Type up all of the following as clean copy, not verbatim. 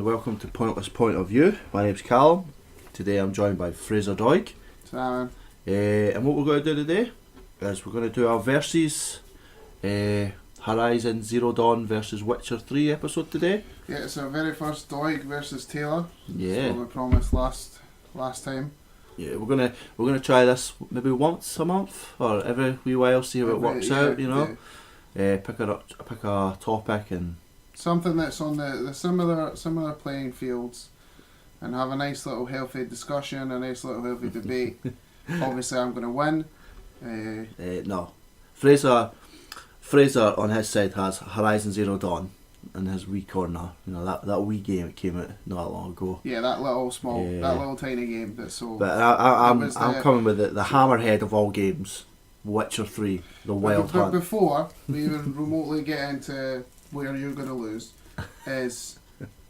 welcome to Pointless Point of View. My name's Callum. Today I'm joined by Fraser Doig. Simon. And what we're going to do today is we're going to do our versus Horizon Zero Dawn versus Witcher 3 episode today. Yeah, it's our very first Doig versus Taylor. Yeah. That's what we promised last time. Yeah, we're gonna try this maybe once a month or every wee while, see how it works out. You know, pick a topic and something that's on the similar playing fields, and have a nice little healthy discussion, a nice little healthy debate. Obviously, I'm gonna win. No, Fraser on his side has Horizon Zero Dawn in his wee corner. You know that wee game that came out not that long ago. Yeah, that little tiny game that's so. But I'm coming with the hammerhead of all games, Witcher 3, the Wild Hunt. But before we even remotely get into where you're going to lose, is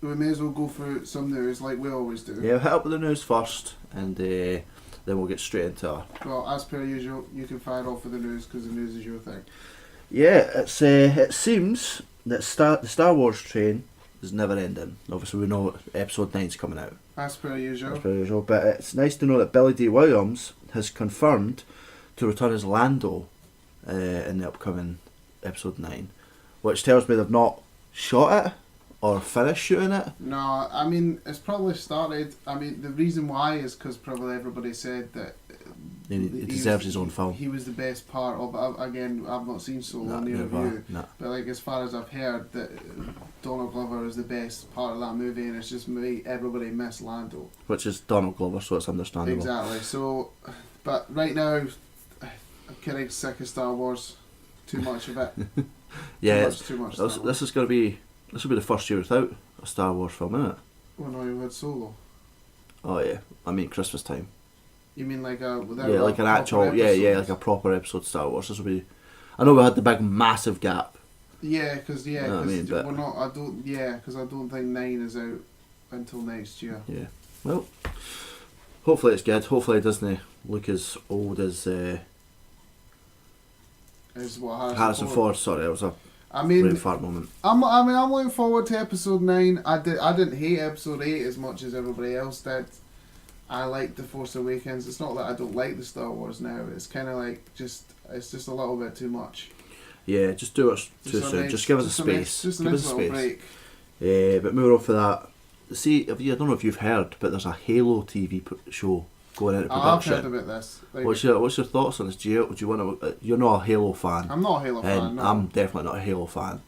we may as well go through some news like we always do. Yeah, we'll hit up with the news first, and then we'll get straight into it. Well, as per usual, you can fire off with the news because the news is your thing. Yeah, it seems that the Star Wars train is never ending. Obviously, we know Episode 9's coming out. As per usual. But it's nice to know that Billy D. Williams has confirmed to return as Lando in the upcoming Episode 9, which tells me they've not shot it or finished shooting it. No, I mean, it's probably started. I mean, the reason why is because probably everybody said that he deserves his own film. He was the best part of it. Again, I've not seen Solo near review, but like as far as I've heard, that Donald Glover is the best part of that movie, and it's just everybody miss Lando. Which is Donald Glover, so it's understandable. Exactly. So, but right now, I'm getting sick of Star Wars. Too much of it. Yeah, too much. This will be the first year without a Star Wars film, isn't it? Well, no, you had Solo. Oh yeah, I mean Christmas time. You mean like a like an actual like a proper episode of Star Wars. This will be. I know we had the big massive gap. Yeah, because you know we're not. I don't. Yeah, because I don't think 9 is out until next year. Yeah. Well, hopefully it's good. Hopefully it doesn't look as old as. Is what Harrison Ford. Sorry, it was a. Brain fart moment. I'm looking forward to Episode 9. I didn't hate Episode 8 as much as everybody else did. I like The Force Awakens. It's not that I don't like the Star Wars now. It's kind of like it's just a little bit too much. Yeah, just do it too soon. Just give us a space. Just a nice little break. Yeah, but more for that. See, I don't know if you've heard, but there's a Halo TV show going into production. I've heard about this. Like, what's your thoughts on this? Do you want to? You're not a Halo fan. I'm not a Halo fan. No. I'm definitely not a Halo fan.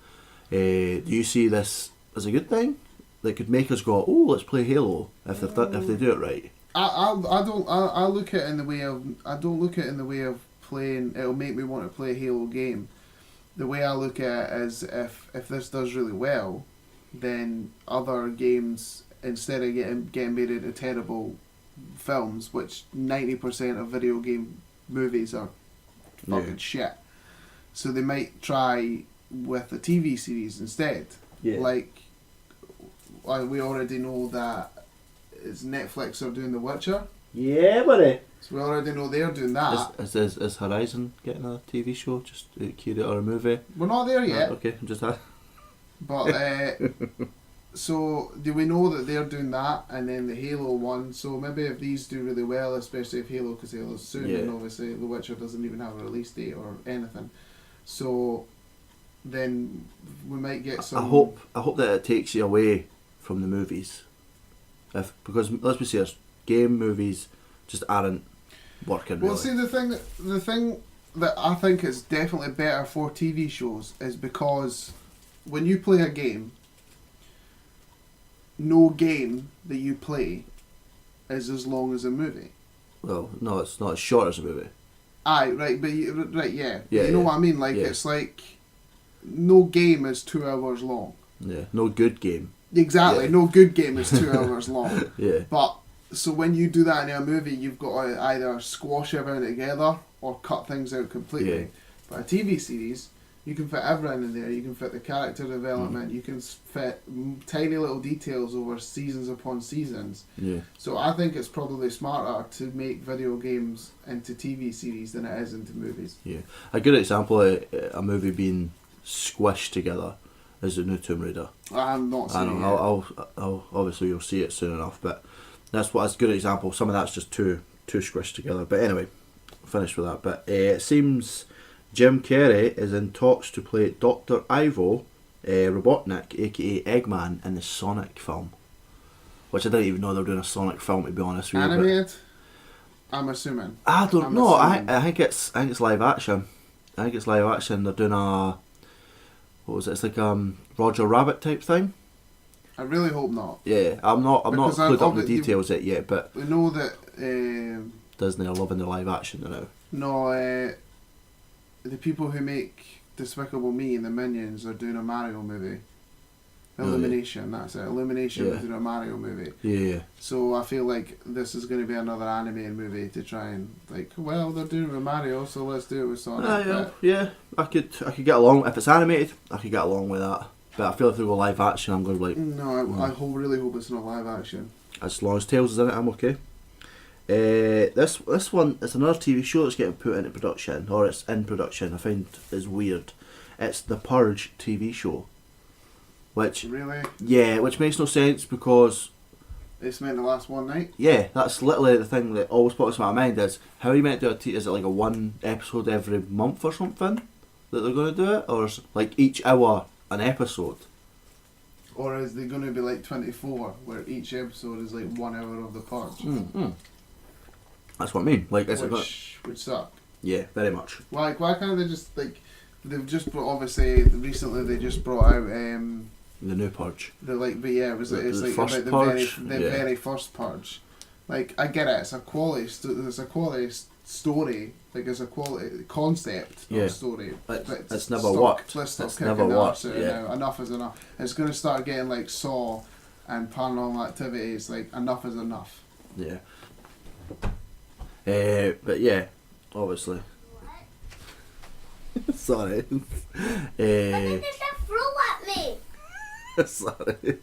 Do you see this as a good thing? That could make us go, oh, let's play Halo if they do it right. I look at it in the way of I don't look at it in the way of playing. It'll make me want to play a Halo game. The way I look at it is if this does really well, then other games, instead of getting made into terrible films, which 90% of video game movies are fucking shit, so they might try with a TV series instead. Yeah. Like we already know that Netflix are doing The Witcher. Yeah, buddy. So we already know they're doing that. Is Horizon getting a TV show, just or a movie? We're not there yet. Okay, I'm just that. But so do we know that they're doing that, and then the Halo one? So maybe if these do really well, especially if Halo, because Halo's soon, and obviously The Witcher doesn't even have a release date or anything. So then we might get some. I hope that it takes you away from the movies. Because let's be serious, game movies just aren't working. Well, really. See, the thing that I think is definitely better for TV shows is because when you play a game, no game that you play is as long as a movie. Well, no, it's not as short as a movie. Aye, right, but yeah. You know what I mean? Like it's like no game is 2 hours long. Yeah, no good game. Exactly, no good game is 2 hours long. Yeah. But so when you do that in a movie, you've got to either squash everything together or cut things out completely. Yeah. But a TV series, you can fit everything in there. You can fit the character development. You can fit tiny little details over seasons upon seasons. Yeah. So I think it's probably smarter to make video games into TV series than it is into movies. Yeah. A good example of a movie being squished together is the new Tomb Raider. I'm not I seeing it. know. I'll obviously you'll see it soon enough, but that's a good example. Some of that's just too squished together. But anyway, finished with that. But it seems Jim Carrey is in talks to play Dr. Ivo Robotnik, aka Eggman, in the Sonic film. Which I didn't even know they were doing a Sonic film, to be honest with you. Animated? I'm assuming. I don't know. assuming. I think it's live action. I think it's live action. They're doing a, what was it? It's like Roger Rabbit type thing. I really hope not. Yeah, I'm not Because clued up in the obviously- details yet, but We know that Disney are loving the live action now. the people who make Despicable Me and the Minions are doing a Mario movie. Oh, yeah. Illumination, that's it. Illumination Yeah. is doing a Mario movie. Yeah. So I feel like this is going to be another animated movie to try and well, they're doing it with Mario, so let's do it with Sonic. Yeah. I could get along if it's animated. I could get along with that. But I feel if they go live action, I'm going to be like, No, I really hope it's not live action. as long as Tails is in it, I'm okay. This one, it's another TV show that's getting put into production, or it's in production. I find is weird. It's the Purge TV show, which Really? makes no sense because It's meant to last one night? that's literally the thing that always pops in my mind is how are you meant to do is it like a one episode every month or something that they're going to do it, or is it like each hour an episode? Or is they going to be like 24, where each episode is like 1 hour of the Purge? That's what I mean. Like, is it gonna... Which would suck. Yeah, very much. Why can't they just they've just brought, obviously recently they just brought out The new Purge. it's The like first about Purge? the Yeah. very first Purge. Like, I get it, it's a quality story, like it's a quality concept, not Yeah. story. It's never worked. Let's stop It's kicking never the worked, arse out yeah. now. Enough is enough. It's going to start getting like Saw and Paranormal Activities. Like, enough is enough. Yeah. But yeah, obviously. Sorry. They throw at me. Sorry.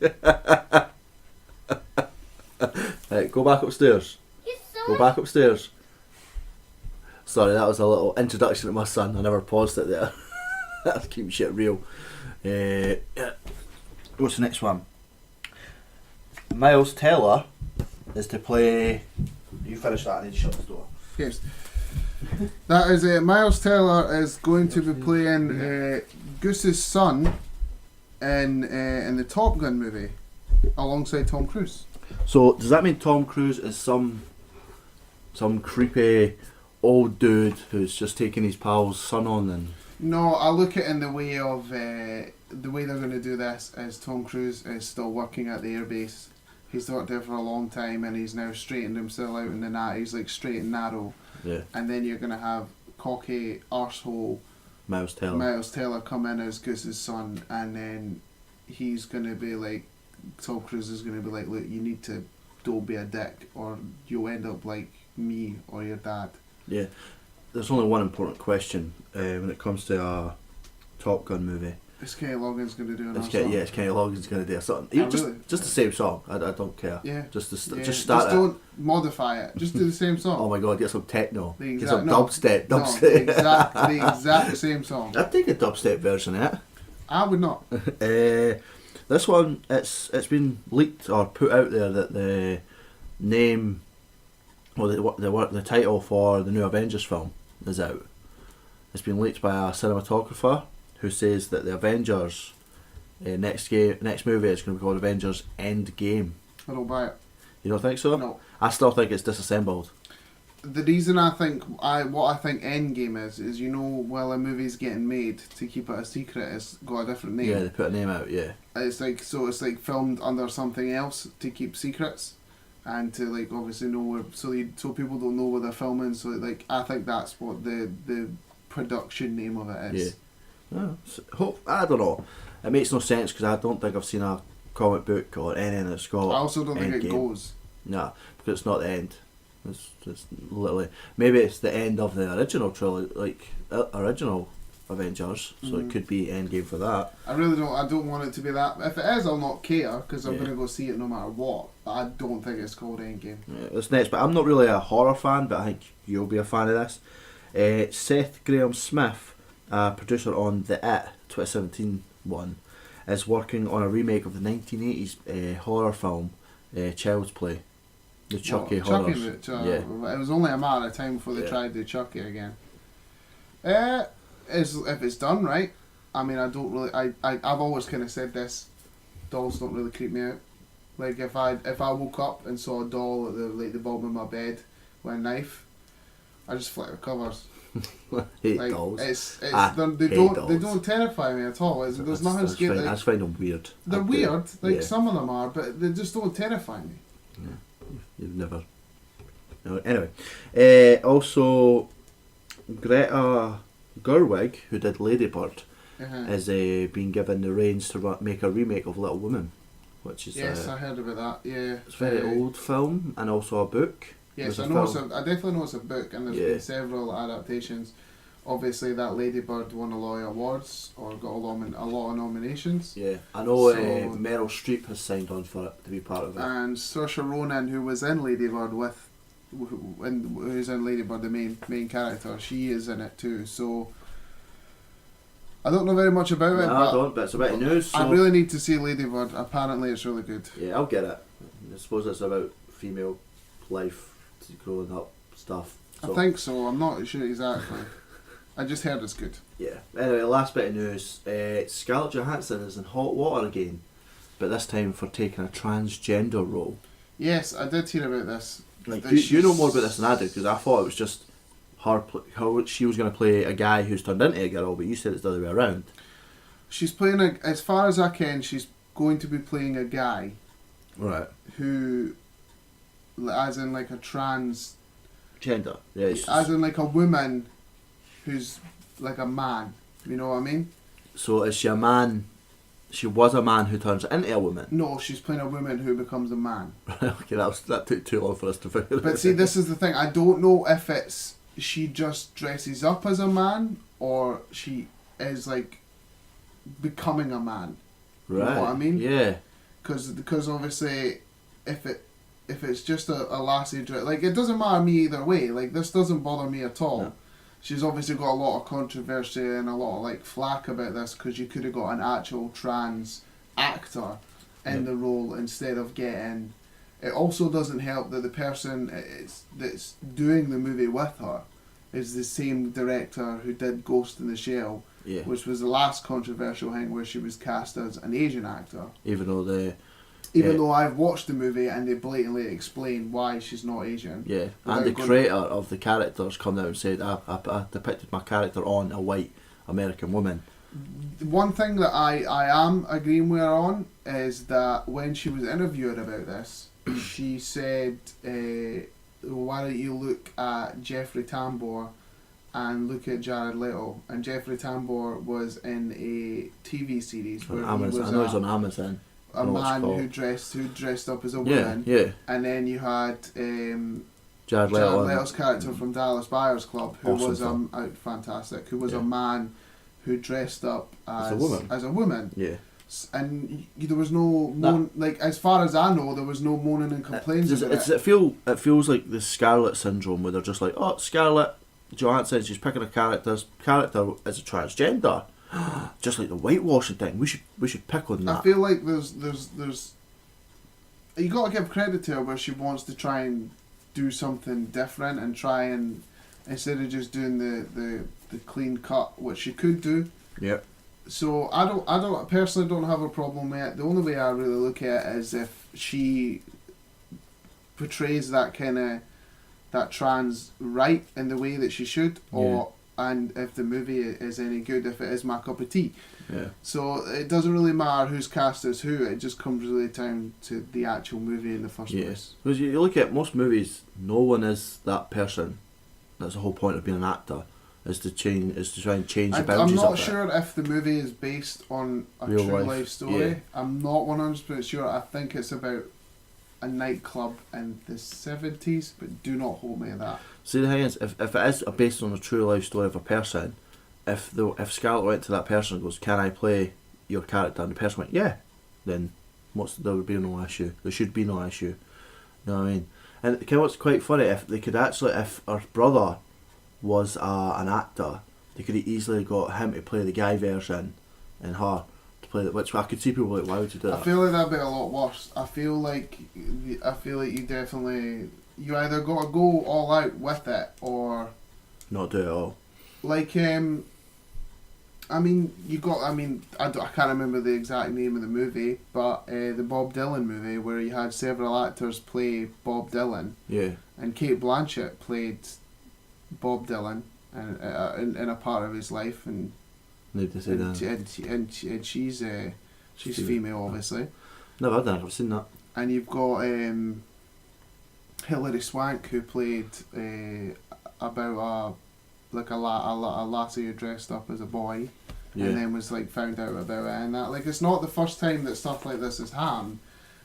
Right, go back upstairs. You Go so back upstairs. Sorry, that was a little introduction to my son. I never paused it there. That's keeping shit real. Yeah. What's the next one? Miles Teller is to play. You finish that. I need to shut this door. Yes. That is Miles Teller is going to be playing Goose's son in the Top Gun movie alongside Tom Cruise. So does that mean Tom Cruise is some creepy old dude who's just taking his pal's son on and? No, I look at it in the way of the way they're going to do this is Tom Cruise is still working at the airbase. He's worked there for a long time and he's now straightened himself out in the night. He's like straight and narrow. Yeah. And then you're going to have cocky arsehole Miles Teller. Miles Teller come in as Goose's son, and then he's going to be like, Tom Cruise is going to be like, look, you need to don't be a dick or you'll end up like me or your dad. Yeah. There's only one important question when it comes to a Top Gun movie. Is Kenny Loggins going to do another It's song? Kenny Loggins going to do something. Oh, really? Just the same song. I don't care. Yeah. Just Yeah, just start it. don't modify it. Just do the same song. Oh my god, get some techno. The Get some exact- no, dubstep. No, Dubstep. the exact same song. I'd take a dubstep version of I would not. it. This one, it's been leaked or put out there that the name or the title for the new Avengers film is out. It's been leaked by a cinematographer who says that the Avengers next movie is going to be called Avengers Endgame. I don't buy it. You don't think so? No. I still think it's disassembled. The reason I think Endgame is while a movie's getting made, to keep it a secret, it's got a different name. Yeah, they put a name out. Yeah. It's like filmed under something else to keep secrets, and to like obviously know where, so people don't know where they're filming. So like I think that's what the production name of it is. Yeah. I don't know. It makes no sense because I don't think I've seen a comic book or anything that's got. I also don't think it Endgame. goes. Nah, because it's not the end. It's literally maybe it's the end of the original trilogy, like original Avengers. So it could be Endgame for that. I really don't. I don't want it to be that. If it is, I'll not care because I'm Yeah. gonna go see it no matter what. But I don't think it's called Endgame. Yeah, this next, but I'm not really a horror fan, but I think you'll be a fan of this. Seth Graham Smith, producer on the It 2017 one, is working on a remake of the 1980s horror film Child's Play. The Chucky Chucky, horrors. it was only a matter of time before they Yeah. tried to do Chucky again. If it's done right, I mean, I don't really. I've always kind of said this. Dolls don't really creep me out. Like if I woke up and saw a doll at the bottom of my bed with a knife, I just flick the covers. Hate Like dolls. they hate dolls. don't terrify me at all. There's nothing That's scary. fine. I just find them weird. They're I do. weird. Like Yeah. some of them are, but they just don't terrify me. You've never. No, anyway, also Greta Gerwig, who did Lady Bird, Uh-huh. is being given the reins to make a remake of Little Women, which is Yes, I heard about that. Yeah, it's a very old film and also a book. Yes, There's I a know. film. I definitely know it's a book, and there's Yeah. been several adaptations. Obviously, that Lady Bird won a lot of awards or got a lot of nominations. Yeah, I know So- Meryl Streep has signed on for it to be part of it. And Saoirse Ronan, who was in Lady Bird who's in Lady Bird, the main character, she is in it too. So I don't know very much about it, No, I but don't, but it's a bit of news. So I really need to see Lady Bird. Apparently, it's really good. yeah, I'll get it. I suppose it's about female life, growing up stuff. So. I think so. I'm not sure exactly. I just heard it's good. Yeah. Anyway, last bit of news. Scarlett Johansson is in hot water again, but this time for taking a transgender role. Yes, I did hear about this. Like That you know she's- more about this than I did, because I thought it was just her how she was going to play a guy who's turned into a girl, but you said it's the other way around. She's playing as far as I can, she's going to be playing a guy Right. who, as in like a trans, Gender. Yeah. It's as in like a woman who's like a man. You know what I mean? so is she a man? She was a man who turns into a woman. No, she's playing a woman who becomes a man. Okay, that took too long for us to figure. But see, this is the thing. I don't know if it's she just dresses up as a man or she is like becoming a man. right. know what I mean? Yeah. Because obviously, if it's just a lassie dress, like it doesn't matter me either way. Like this doesn't bother me at all. No. She's obviously got a lot of controversy and a lot of like flack about this because you could have got an actual trans actor in Yeah. the role instead of getting. It also doesn't help that the person that's doing the movie with her is the same director who did Ghost in the Shell, Yeah. which was the last controversial thing where she was cast as an Asian actor. Even though Even Yeah. though I've watched the movie and they blatantly explain why she's not Asian. yeah, Without and the going- creator of the characters come out and said, I depicted my character on a white American woman. One thing that I am agreeing with her on is that when she was interviewed about this, she said, why don't you look at Jeffrey Tambor and look at Jared Leto? And Jeffrey Tambor was in a TV series where On he Amazon. was I know he's on Amazon. a know what it's man called. who dressed up as a Yeah, woman. yeah. And then you had Jared Jared Leto. Leto's character from Dallas Buyers Club, who Awesome was film. fantastic, who was Yeah. a man who dressed up As a woman. As a woman. Yeah. And there was no like as far as I know, there was no moaning and complaints about it. It feels like the Scarlet syndrome, where they're just like, oh, Scarlett Johansson, she's picking a character is a transgender, just like the whitewashing thing. We should pick on I that. feel like there's you got to give credit to her where she wants to try and do something different and try and instead of just doing the clean cut, which she could do. Yeah. So I personally don't have a problem with it. The only way I really look at it is if she portrays that kind of that trans right in the way that she should, or and if the movie is any good, if it is my cup of tea. Yeah. So it doesn't really matter who's cast as who. It just comes really down to the actual movie in the first place. Yes. Because you look at most movies, no one is that person. That's the whole point of being an actor, is to try and change the I'm boundaries not of it. sure if the movie is based on a Real true life, life story. yeah. I'm not 100% sure. I think it's about a nightclub in the 70s, but do not hold me to that. See, the thing is, if it is based on a true life story of a person, if Scarlett went to that person and goes, "Can I play your character?" and the person went, "Yeah," then there would be no issue. There should be no issue. You know what I mean? And kind of what's quite funny, if they could actually, if her brother was an actor, they could have easily got him to play the guy version and her to play that, which I could see people like, why would you do I that? feel like that'd be a lot worse. I feel like you definitely you either got to go all out with it or Not do it at all. like I mean I can't remember the exact name of the movie, but the Bob Dylan movie where you had several actors play Bob Dylan Yeah. and Kate Blanchett played Bob Dylan in a part of his life and Need to say that. and she's female obviously. Never had that. I've seen that. And you've got Hilary Swank who played about a lassie who dressed up as a boy, Yeah. and then was like found out about it, and that like it's not the first time that stuff like this has happened.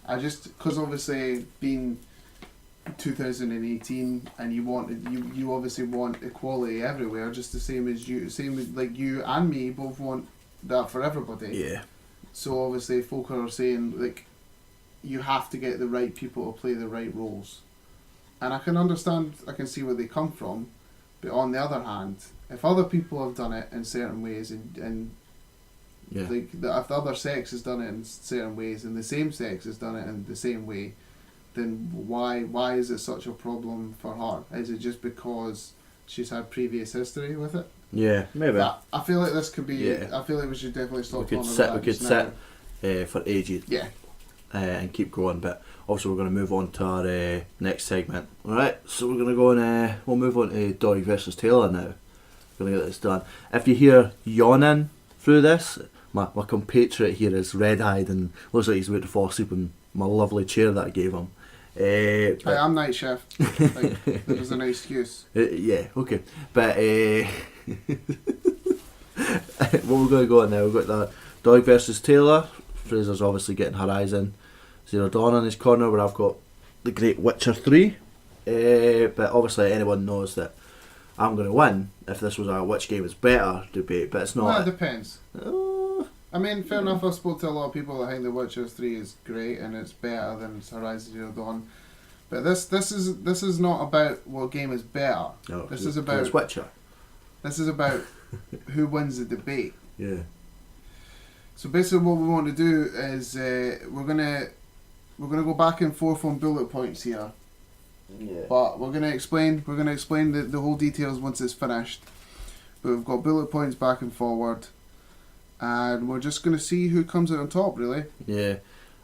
I just because obviously being 2018 and you obviously want equality everywhere, just the same as you and me both want that for everybody. Yeah. So obviously folk are saying like you have to get the right people to play the right roles. And I can see where they come from, but on the other hand, if other people have done it in certain ways and Yeah. like if the other sex has done it in certain ways and the same sex has done it in the same way, then why is it such a problem for her? Is it just because she's had previous history with it? Yeah. Maybe. But I feel like this could be. Yeah. I feel like we should definitely stop. We could on sit. about We could that sit for ages. Yeah. And keep going, but also we're going to move on to our next segment. Alright, so we're going to go and we'll move on to Doig versus Taylor now. We're going to get this done. If you hear yawning through this, my compatriot here is red-eyed and looks like he's about to fall asleep in my lovely chair that I gave him. Hey, I'm night shift. Like, there was an excuse. Yeah, okay. But what we're going to go on now, we've got the Doig versus Taylor. Fraser's obviously getting Horizon Zero Dawn in his corner, where I've got the Great Witcher 3. But obviously anyone knows that I'm going to win if this was a which game is better debate, but it's not. Well, it depends. Uh, I mean, fair enough. I spoke to a lot of people that think The Witcher 3 is great and it's better than Horizon Zero Dawn. But this is not about what game is better. no, This it's- is about- it's Witcher. This is about who wins the debate. Yeah. So basically, what we want to do is we're gonna go back and forth on bullet points here. Yeah. But we're gonna explain the whole details once it's finished. But we've got bullet points back and forward, and we're just gonna see who comes out on top. Really. Yeah.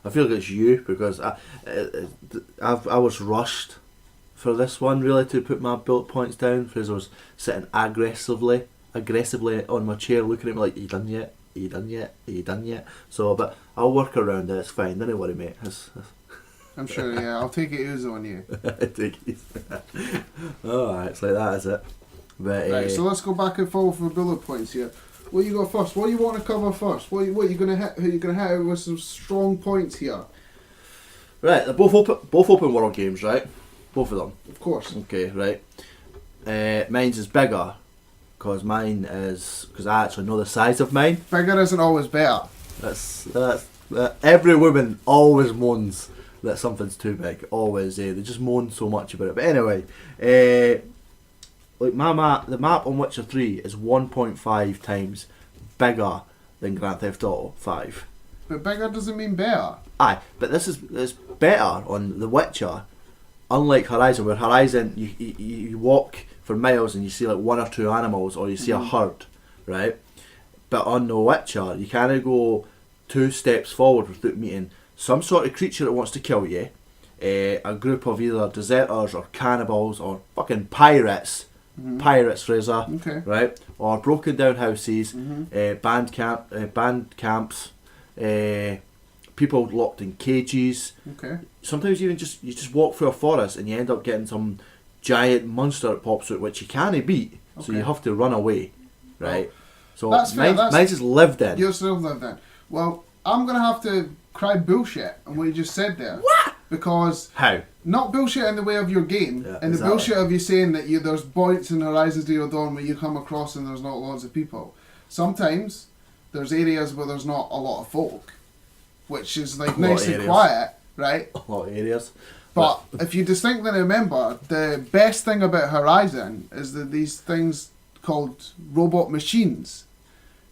I feel like it's you because I was rushed for this one really to put my bullet points down because I was sitting aggressively on my chair looking at me like, are you done yet? Are you done yet? Are you done yet? So, but I'll work around it. It's fine. Don't worry, mate. I'm sure. Yeah, I'll take it easy on you. Take it. Alright, it's like that, is it? But, Right. So let's go back and forward for bullet points here. What you got first? What do you want to cover first? What you gonna hit? Who you gonna hit with some strong points here? right, they're both open world games, right? Both of them. Of course. Okay, right. Mine's is bigger because I actually know the size of mine. Bigger isn't always better. That's every woman always moans that something's too big. Always, they just moan so much about it. But anyway, like the map on Witcher 3 is 1.5 times bigger than Grand Theft Auto 5. But bigger doesn't mean better. Aye, but it's better on The Witcher. Unlike Horizon, where Horizon you walk for miles and you see like one or two animals or you see a herd, right? But on The Witcher, you can't go 2 steps forward without meeting some sort of creature that wants to kill you, a group of either deserters or cannibals or fucking pirates, Fraser, Okay. right? Or broken down houses, band camps, people locked in cages. Okay. Sometimes even you just walk through a forest and you end up getting some giant monster that pops out which you can't beat, so you Okay. have to run away, right? So That's fair, mine's just lived in. You're still lived in. Well, I'm gonna have to cry bullshit on what you just said there. What? Because How? not bullshit in the way of your game, Yeah, and the exactly. bullshit of you saying that there's points in Horizon Zero Dawn where you come across and there's not lots of people. Sometimes there's areas where there's not a lot of folk, which is like A lot nice of and areas. quiet, right? A lot of areas. But if you distinctly remember, the best thing about Horizon is that these things called robot machines,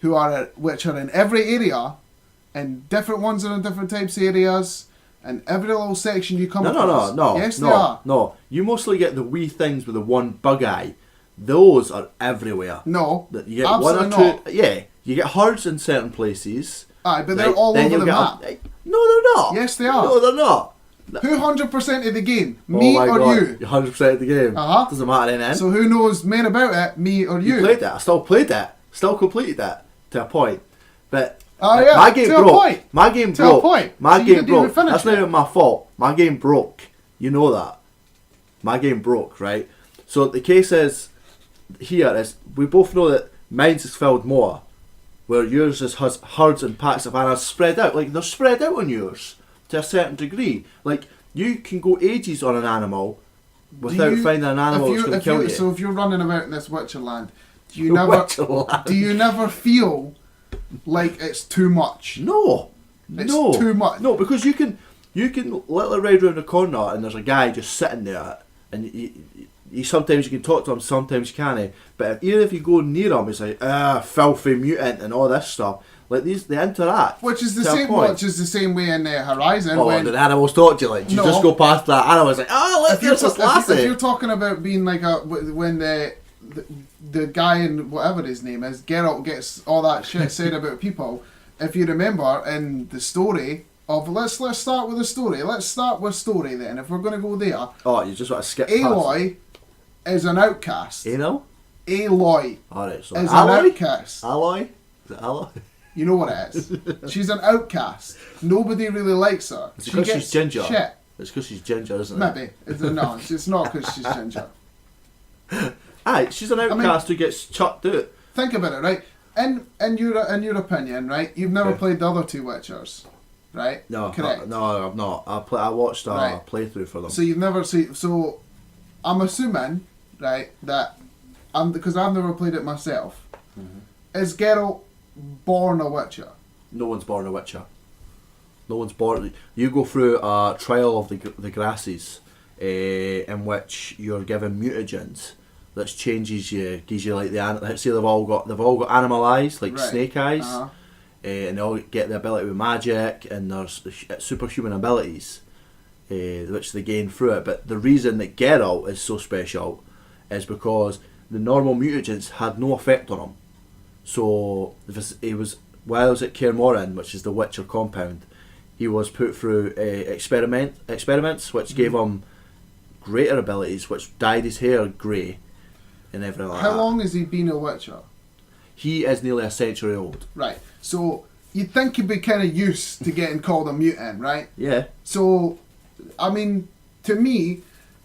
which are in every area, and different ones are in different types of areas, and every little section you come No, across. no. Yes, they are. No, you mostly get the wee things with the one bug eye. Those are everywhere. No, That you get absolutely one or two. not. Yeah, you get herds in certain places. Aye, but they're right? all Then over you'll the get map. No, they're not. Yes, they are. No, they're not. Who 100% of the game? Oh Me my or God, you? You're 100% of the game. Uh-huh. Doesn't matter then. So who knows more about it, me or you? You played it. I still played it. Still completed it to a point. But Yeah, my game to a broke. point. My game To a broke. point. My So you game didn't even broke. finish That's it. not even my fault. My game broke. You know that. My game broke, right? So the case is we both know that mine's is filled more, where yours has herds and packs of animals spread out. Like they're spread out on yours to a certain degree. Like you can go ages on an animal without finding an animal that's going to kill you. So if you're running about in this Witcherland, do you never feel like it's too much? No, It's too much. No, because you can literally ride around the corner and there's a guy just sitting there, and you sometimes you can talk to him, sometimes you can't. But even if you go near him, it's like filthy mutant and all this stuff. Like they interact. Which is the to a same. point. Which is the same way in Horizon. Oh, when the animals talk to you. Like you No. just go past that animal, it's like, oh, look, there's this lassie. If you're talking about being like when the guy in whatever his name is, Geralt gets all that shit said about people. If you remember in the story of let's start with the story. Let's start with story then. If we're going to go there, Oh, you just want to skip past Aloy is an outcast. it. Aloy Alright, so is an Alloy? outcast. Alloy? Is it Alloy? You know what it is. She's an outcast. Nobody really likes her. It's because she's ginger. Shit. It's because she's ginger, isn't it? Maybe. No, it's not because she's ginger. Aye, she's an outcast who gets chucked out. Think about it, right? In your opinion, right? You've never Okay. played the other two Witchers, right? No, Correct. no, I've not. I watched a Right. playthrough for them. So you've never seen. So I'm assuming, right, that because I've never played it myself. Mm-hmm. Is Geralt born a Witcher? No one's born a Witcher. No one's born. You go through a trial of the grasses, in which you're given mutagens that changes you, gives you like let's say they've all got animal eyes, like Right. snake eyes, Uh-huh. and they all get the ability with magic, and there's superhuman abilities, which they gain through it. But the reason that Geralt is so special is because the normal mutagens had no effect on him. So he was while he was at Kaer Morhen, which is the Witcher compound, he was put through experiments which gave him greater abilities, which dyed his hair grey and everything like that. How long has he been a Witcher? He is nearly a century old. Right. So you'd think he'd be kind of used to getting called a mutant, right? Yeah. So, I mean, to me,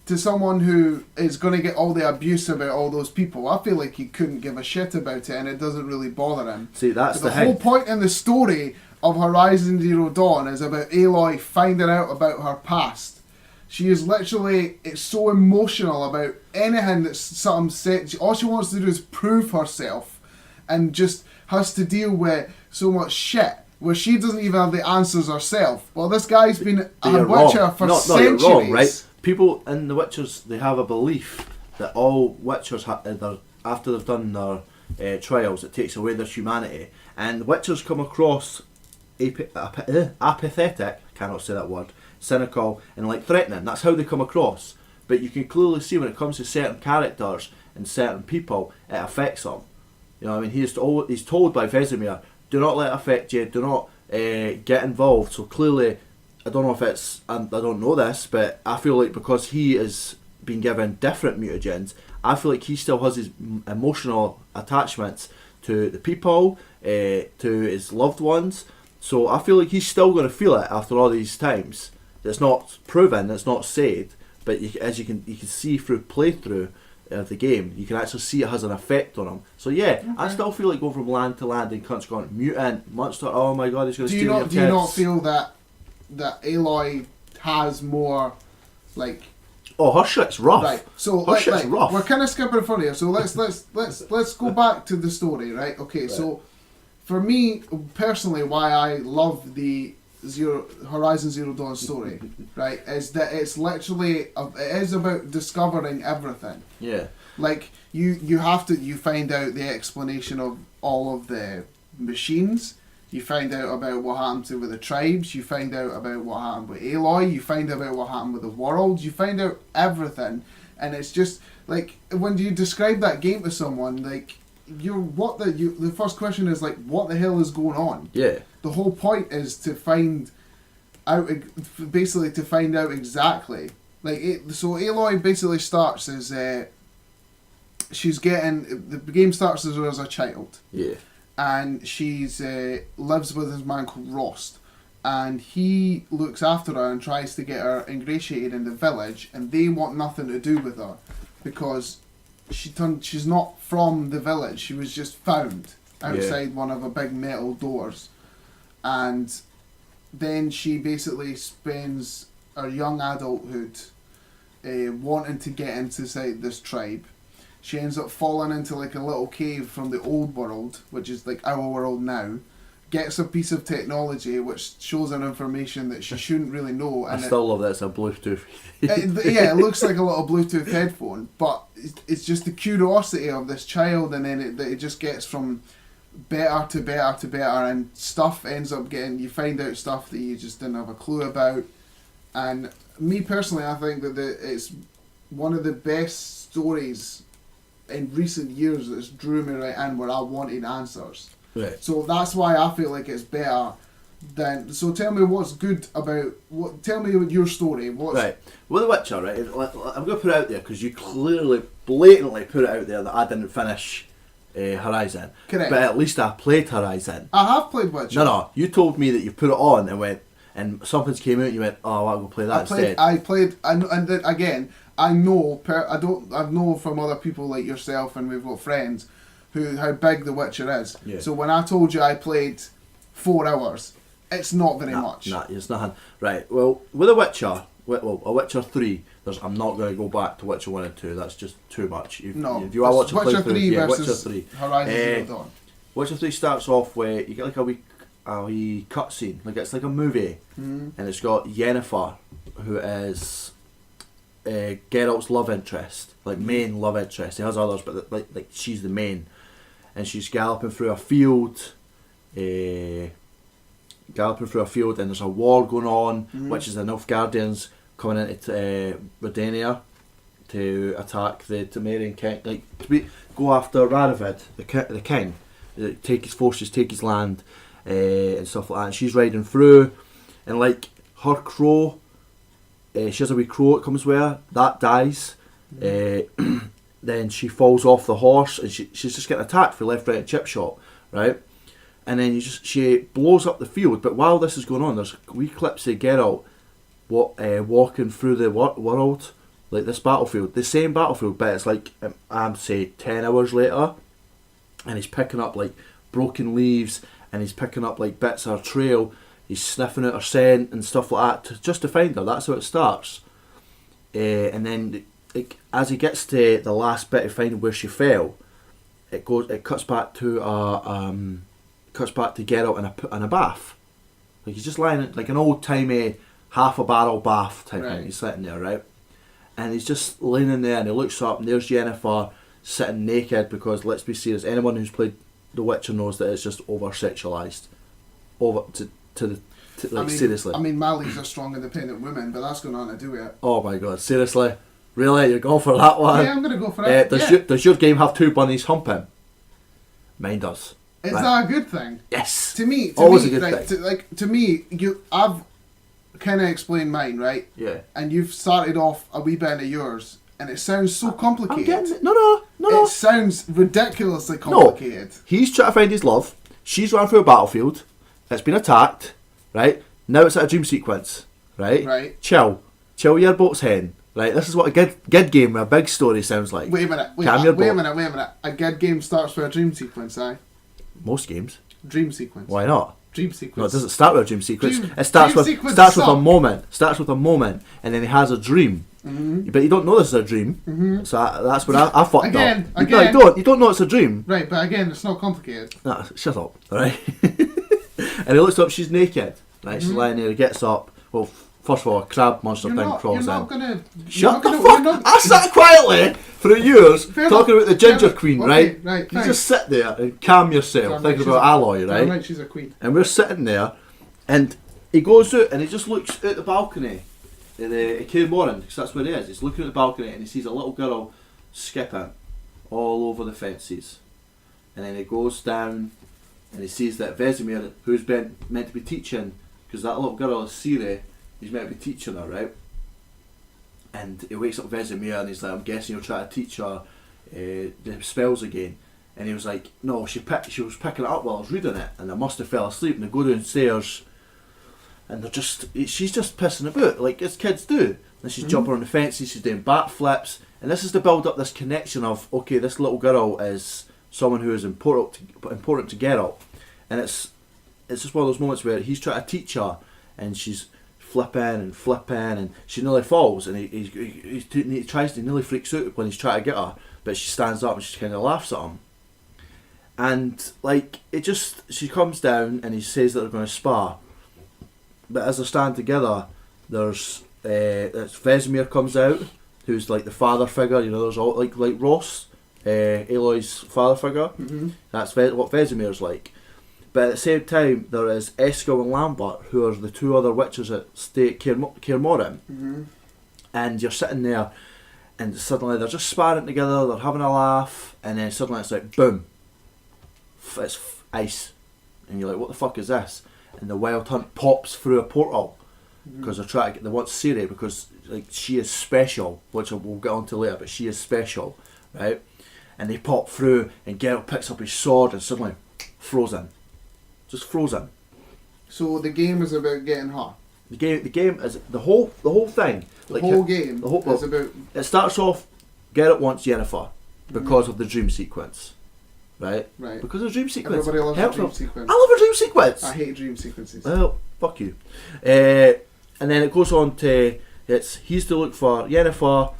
to someone who is going to get all the abuse about all those people, I feel like he couldn't give a shit about it, and it doesn't really bother him. See, that's But the the whole thing. point in the story of Horizon Zero Dawn is about Aloy finding out about her past. She is literally, it's so emotional about anything that something said. All she wants to do is prove herself, and just has to deal with so much shit where she doesn't even have the answers herself. Well, this guy's been a You're Witcher wrong. for No, centuries. you're wrong, right? People in the Witchers, they have a belief that all Witchers, after they've done their trials, it takes away their humanity. And Witchers come across apathetic, cannot say that word, cynical, and like threatening. That's how they come across. But you can clearly see when it comes to certain characters and certain people, it affects them. You know what I mean? He's told by Vesemir, do not let it affect you, do not get involved. So clearly, I don't know if it's, I don't know this, but I feel like because he has been given different mutagens, I feel like he still has his emotional attachments to the people, to his loved ones. So I feel like he's still going to feel it after all these times. It's not proven, it's not said, but as you can see through playthrough of the game, you can actually see it has an effect on him. So yeah, I still feel like going from land to land and country going mutant, monster. Oh my god, he's going to steal your kids. Do you not feel that Aloy has more like? Oh, her shit's rough. Right. So her shit's rough. we're kind of skipping from here. So let's go back to the story, right? Okay. Right. So for me personally, why I love the Horizon Zero Dawn story, right, is that it's literally it is about discovering everything. Yeah. Like you find out the explanation of all of the machines. You find out about what happened to with the tribes. You find out about what happened with Aloy. You find out about what happened with the world. You find out everything, and it's just like when you describe that game to someone, like the first question is like, what the hell is going on? Yeah. The whole point is to find out, basically to find out exactly. So Aloy basically starts as she's getting the game starts as her as a child. Yeah. And she's lives with this man called Rost, and he looks after her and tries to get her ingratiated in the village, and they want nothing to do with her because she's not from the village. She was just found outside one of the big metal doors, and then she basically spends her young adulthood wanting to get into this tribe. She ends up falling into like a little cave from the old world, which is like our world now. Gets a piece of technology which shows her information that she shouldn't really know. And I still love that it's a Bluetooth. It looks like a little Bluetooth headphone, but it's just the curiosity of this child, and then it just gets from better to better to better, and stuff ends up getting. You find out stuff that you just didn't have a clue about. And me personally, I think that it's one of the best stories in recent years that's drew me right in where I wanted answers. Right. So that's why I feel like it's better than. So tell me what's good about. Tell me your story. Right. With The Witcher, right? I'm going to put it out there because you clearly, blatantly put it out there that I didn't finish Horizon. Correct. But at least I played Horizon. I have played Witcher. No. You told me that you put it on and went, and something's came out and you went, oh, I'll go play that instead. I played, and then again, I know from other people like yourself, and we've got friends how big The Witcher is. Yeah. So when I told you I played 4 hours, it's not very much. Nah, it's nothing. Right, well, with A Witcher, A Witcher 3, I'm not going to go back to Witcher 1 and 2, that's just too much. If you are watching Witcher 3 Witcher versus 3. Horizon Zero Dawn. Witcher 3 starts off where you get like a wee cutscene, like it's like a movie, and it's got Yennefer, who is Geralt's love interest, like main love interest. He has others, but like she's the main, and she's galloping through a field, and there's a war going on, which is the Nilfgaardians coming into Redania to attack the Temerian king, go after Radovid, the king, take his forces, take his land, and stuff like that. And she's riding through, and like her crow, she has a wee crow that comes with her, that dies. Then she falls off the horse, and she's just getting attacked for left, right, and chip shot, right? And then she blows up the field. But while this is going on, there's wee clips of Geralt walking through the world, like this battlefield, the same battlefield, but it's like I'm say 10 hours later, and he's picking up like broken leaves, and he's picking up like bits of her trail. He's sniffing out her scent and stuff like that just to find her. That's how it starts. And then as he gets to the last bit of finding where she fell, it cuts back to Geralt in a bath. Like he's just lying like an old timey half a barrel bath type thing. He's sitting there, right? And he's just laying in there, and he looks up, and there's Yennefer sitting naked, because let's be serious, anyone who's played The Witcher knows that it's just over sexualized, seriously. I mean, Mali's a strong, independent woman, but that's going on to do with it. Oh my god, seriously? Really? You're going for that one? Yeah, I'm going to go for it. Does your game have 2 bunnies humping? Mine does. Is that a good thing? Yes. To me, always a good thing. To me, I've kind of explained mine, right? Yeah. And you've started off a wee bit of yours, and it sounds so complicated. I'm getting it. No. It sounds ridiculously complicated. No. He's trying to find his love. She's run through a battlefield. It's been attacked. Right? Now it's at a dream sequence. Right? Right. Chill your boat's hen. Right? This is what a good game with a big story sounds like. Wait a minute. A good game starts with a dream sequence, aye? Most games. Dream sequence. Why not? Dream sequence. No, it doesn't start with a dream sequence. It starts with a moment, and then he has a dream. Mm-hmm. But you don't know this is a dream. Mm-hmm. So that's when I fucked up. No, you don't know it's a dream. Right, but again, it's not complicated. No, shut up, alright? And he looks up, she's naked. Right, she's lying there, he gets up. Well, First of all, a crab monster thing crawls you're in. not gonna. Shut the fuck! I sat quietly for years talking about the Ginger Queen, right? Right. You just sit there and calm yourself, thinking about Alloy, right? Right, she's a queen. And we're sitting there, and he goes out and he just looks out the balcony in Cairnmorran, because that's where he is. He's looking at the balcony and he sees a little girl skipping all over the fences. And then he goes down and he sees that Vesemir, who's been meant to be teaching, because that little girl is Ciri, he's meant to be teaching her, right? And he wakes up Vesemir and he's like, I'm guessing you're trying to teach her the spells again. And he was like, no, she was picking it up while I was reading it, and I must have fell asleep. And they go downstairs, and she's just pissing about like as kids do. And she's jumping on the fences, she's doing backflips, and this is to build up this connection of, okay, this little girl is someone who is important to Geralt, and it's just one of those moments where he's trying to teach her, and she's flipping, and she nearly falls, and he tries to nearly freaks out when he's trying to get her, but she stands up and she kind of laughs at him. And like she comes down and he says that they're going to spar, but as they stand together, there's Vesemir comes out, who's like the father figure. You know, there's all like Ross, Aloy's father figure. Mm-hmm. That's what Vesemir's like. But at the same time, there is Eskel and Lambert, who are the two other witches that stay at Cairnmorran. Mm-hmm. And you're sitting there, and suddenly they're just sparring together, they're having a laugh, and then suddenly it's like, boom, it's ice. And you're like, what the fuck is this? And the Wild Hunt pops through a portal, because they want Ciri, because like she is special, which we'll get onto later, but she is special, right? And they pop through, and Geralt picks up his sword, and suddenly, frozen. Just frozen. So the game is about getting her. The game is the whole thing. The whole game is about. It starts off. Geralt wants Yennefer because of the dream sequence, right? Right. Because of the dream sequence. Everybody loves a dream sequence. I love a dream sequence. I hate dream sequences. Well, fuck you. And then it goes on to he's to look for Yennefer,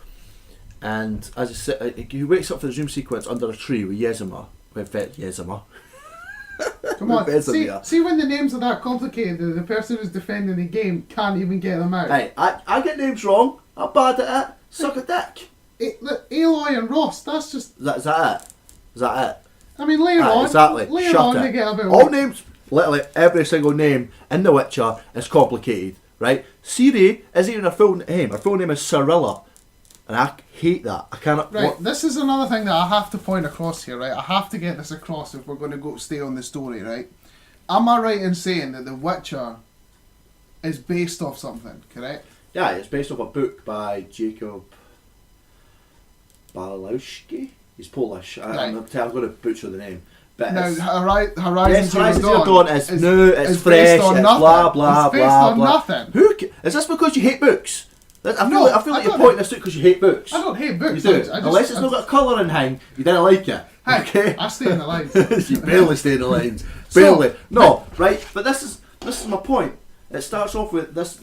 and as I said, he wakes up for the dream sequence under a tree with Yezimer. Yezimer. Come on, see when the names are that complicated, the person who's defending the game can't even get them out. Hey, I get names wrong. I'm bad at it. Suck a dick. Look, Aloy and Ross, that's just... Is that it? I mean, later on, exactly. Later Shut on it. they get a bit... All names, literally every single name in The Witcher is complicated, right? Ciri isn't even her full name. Her full name is Cirilla. And I hate that. I cannot... Right, this is another thing that I have to point across here, right? I have to get this across if we're going to stay on the story, right? Am I right in saying that The Witcher is based off something, correct? Yeah, it's based off a book by Jacob Balowski. He's Polish. I'm going to butcher the name. But now, Horizon Zero Dawn is new, it's fresh, based on it's nothing. blah, blah, it's based blah, on blah. nothing. Is this because you hate books? I feel like you're don't. pointing this out because you hate books. I don't hate books. You do. Unless it's not got a colour in hang, you don't like it. Hey, okay? I stay in the lines. You barely stay in the lines. Barely. Right? But this is my point. It starts off with this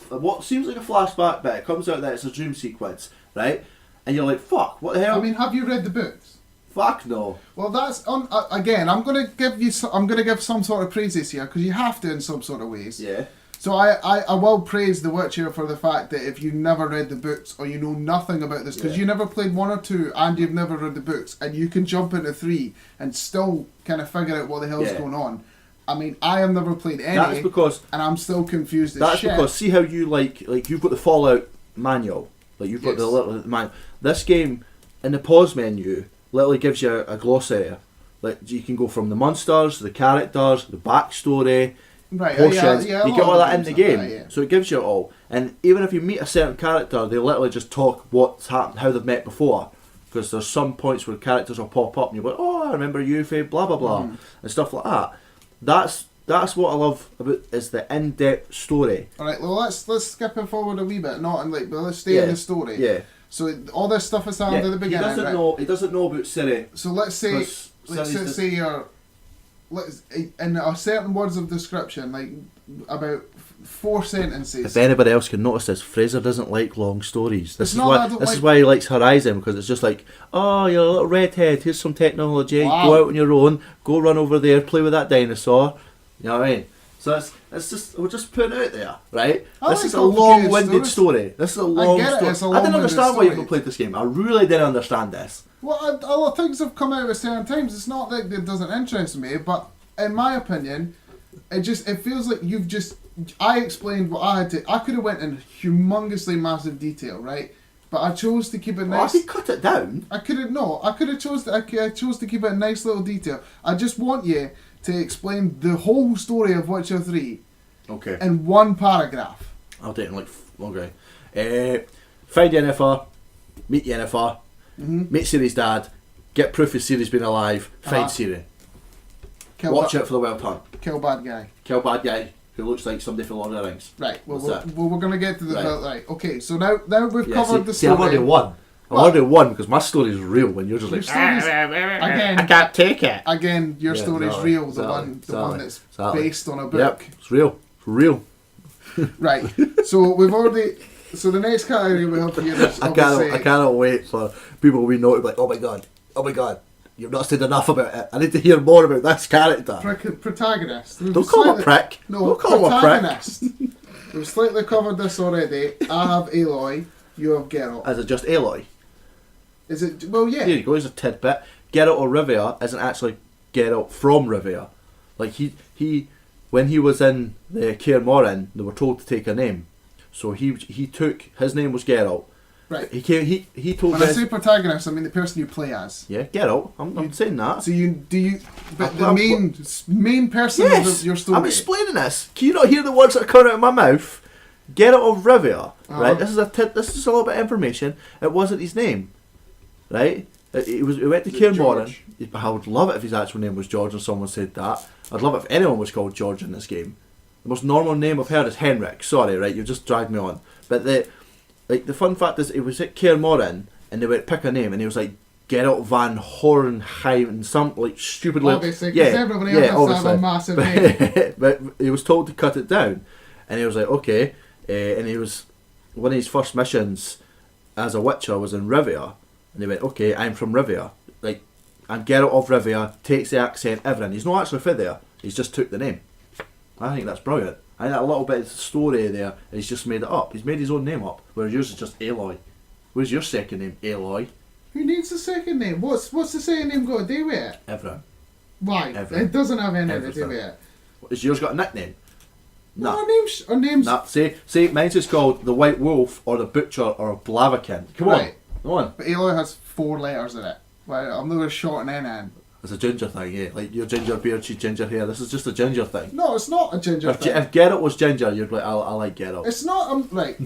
what seems like a flashback, but it comes out that it's a dream sequence, right? And you're like, fuck, what the hell? I mean, have you read the books? Fuck no. Well, that's again. I'm gonna give some sort of praises here because you have to in some sort of ways. Yeah. So I will praise The Witcher for the fact that if you never read the books or you know nothing about this, because you never played 1 or 2 and you've never read the books, and you can jump into 3 and still kind of figure out what the hell's going on. I mean, I have never played any, That is because, and I'm still confused as that's shit. because, see how you like you've got the Fallout manual, like you've got the little manual. This game, in the pause menu, literally gives you a glossary. Like you can go from the monsters, the characters, the backstory, potions. You get all that in the game, so it gives you it all. And even if you meet a certain character, they literally just talk what's happened, how they've met before. Because there's some points where characters will pop up and you're like, oh, I remember you, blah blah blah, and stuff like that. That's what I love about is the in-depth story. All right, well let's skip it forward a wee bit, but let's stay in the story. Yeah. So all this stuff is happened at the beginning. He doesn't know about Ciri. So let's say in a certain words of description, like about 4 sentences. If anybody else can notice this, Fraser doesn't like long stories. This It's is why he likes Horizon, because it's just like, oh, you're a little redhead, here's some technology, go out on your own, go run over there, play with that dinosaur. You know what I mean? So it's just we're just putting it out there, right? I This like is a complicated long-winded stories. story. This is a long get it, story. it's a I didn't long-winded understand why you story. even played this game. I really didn't understand this. Well, a lot of things have come out at certain times. It's not that it doesn't interest me, but in my opinion, it feels like you've just. I explained what I had to. I could have went in humongously massive detail, right? But I chose to keep it Well, I nice. could cut it down. I could have no. I could have chose. I chose to keep it a nice little detail. I just want you to explain the whole story of Witcher 3 Okay. in one paragraph. I'll take it in like okay. Find Yennefer, meet Yennefer, meet Ciri's dad, get proof of Ciri's been alive, find Ciri. Watch out for the Wild Hunt. Kill bad guy. Kill bad guy who looks like somebody from Lord of the Rings. Right. Well, That's we're going to get to the Right. right. Okay. So now we've covered the See, story. I've already won. I've already won because my story is real when you're just Your like, story's- again, I can't take it. Again, your Yeah, story's exactly, real. The exactly, one that's exactly. based on a book. Yep, it's real. It's real. Right. So we've already. So the next category we have here is I obviously. cannot wait for people we know to be like, oh my god, you've not said enough about it. I need to hear more about this character. Protagonist. We've Don't call him a slightly- prick. No, Don't call him a prick. protagonist. We've slightly covered this already. I have Aloy. You have Geralt. Is it just Aloy? Is it? Well, yeah. Here you go, here's a tidbit. Geralt of Rivia isn't actually Geralt from Rivia. Like he when he was in the Kaer Morhen, they were told to take a name. So he took his name was Geralt. Right. He told When I us say protagonist, I mean the person you play as. yeah, Geralt. I'm saying that. So but the I'm- main person Yes, of your story. I'm explaining this. Can you not hear the words that are coming out of my mouth? Geralt of Rivia, right? This is this is a little bit of information. It wasn't his name, right? He went to Is it Kaer Morhen. George? I would love it if his actual name was George and someone said that. I'd love it if anyone was called George in this game. The most normal name I've heard is Henrik. Sorry, right? You just dragged me on. But the fun fact is, it was at Kaer Morhen and they went pick a name and he was like Geralt van Hornheim, some like stupid little Obviously, because everybody else has to have a massive name. but he was told to cut it down, and he was like, okay. And he was one of his first missions as a Witcher was in Rivia, and they went, okay, I'm from Rivia. Like, I'm Geralt of Rivia. Takes the accent, everything. He's not actually from there. He's just took the name. I think that's brilliant. I think that little bit of story there, he's just made it up. He's made his own name up, whereas yours is just Aloy. Where's your second name, Aloy? Who needs a second name? What's the second name got to do with it? Everyone. Why? Everything. It doesn't have anything to do Everything. with it. Has yours got a nickname? No, Nah. our names. Nah, say mine's just called the White Wolf or the Butcher or Blaviken. Come Right. on. But Aloy has 4 letters in it. Well, I'm not going to shorten N in. It's a ginger thing, yeah. Like your ginger beard, she's ginger hair. This is just a ginger thing. No, it's not a ginger If, thing. if Geralt was ginger, you'd be like, I like Geralt. It's not, right.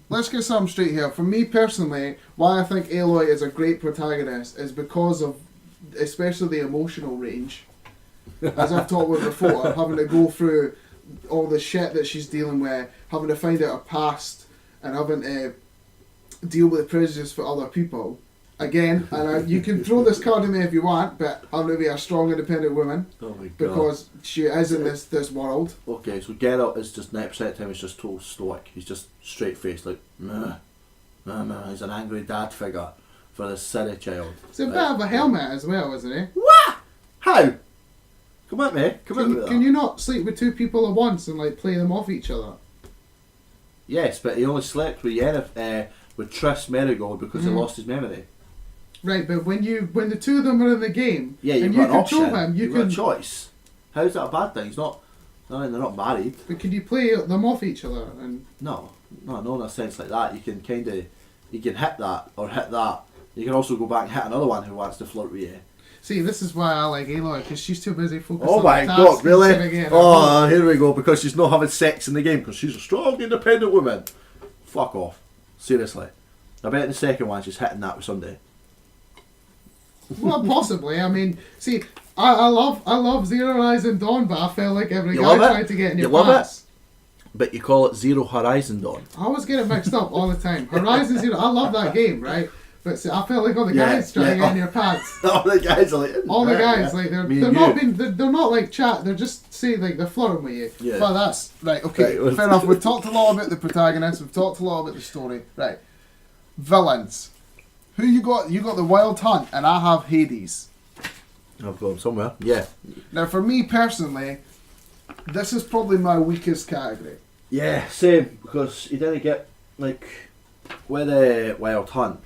Let's get something straight here. For me personally, why I think Aloy is a great protagonist is because of, especially the emotional range. As I've talked about before, having to go through all the shit that she's dealing with, having to find out her past, and having to deal with prejudice for other people. Again, and you can throw this card at me if you want, but having to be a strong, independent woman Oh my god. because she is in this world. Okay, so Geralt is just 90% of the time he's just total stoic. He's just straight faced, like, meh. He's an angry dad figure for this silly child. It's a bit of a helmet as well, isn't it? What? How? Come at me. Come at me. with Can that. you not sleep with 2 people at once and like play them off each other? Yes, but he only slept with with Triss Merigold because he lost his memory. Right, but when the 2 of them are in the game, Yeah, and you've you got an control option. him, you You've can. got a choice. How's that a bad thing? He's not. No, they're not married. But can you play them off each other? And No, in a sense like that. You can you can hit that or hit that. You can also go back and hit another one who wants to flirt with you. see, this is why I like Aloy because she's too busy focusing Oh on my the task god, instead of really? getting Oh, here we go. Because she's not having sex in the game because she's a strong, independent woman. Fuck off. Seriously. I bet in the second one she's hitting that with somebody. Well, possibly. I mean, see, I love Zero Horizon Dawn, but I felt like every You guy love it? tried to get in You your love pants. But you call it Zero Horizon Dawn. I always get it mixed up all the time. Horizon Zero, I love that game, right? But see, I felt like all the Yeah, guys trying to yeah. get in your pants. All the guys are like... All the "Yeah, guys, yeah." like they're Me and not you. being they're not like chat. They're just saying like they're flirting with you. Yeah. But that's right. Okay, Right, well- fair enough. We've talked a lot about the protagonist. We've talked a lot about the story. Right, villains. Who you got? You got the Wild Hunt, and I have Hades. I've got him somewhere. Yeah. Now, for me personally, This is probably my weakest category. Yeah, same, because you didn't get, like, with a Wild Hunt,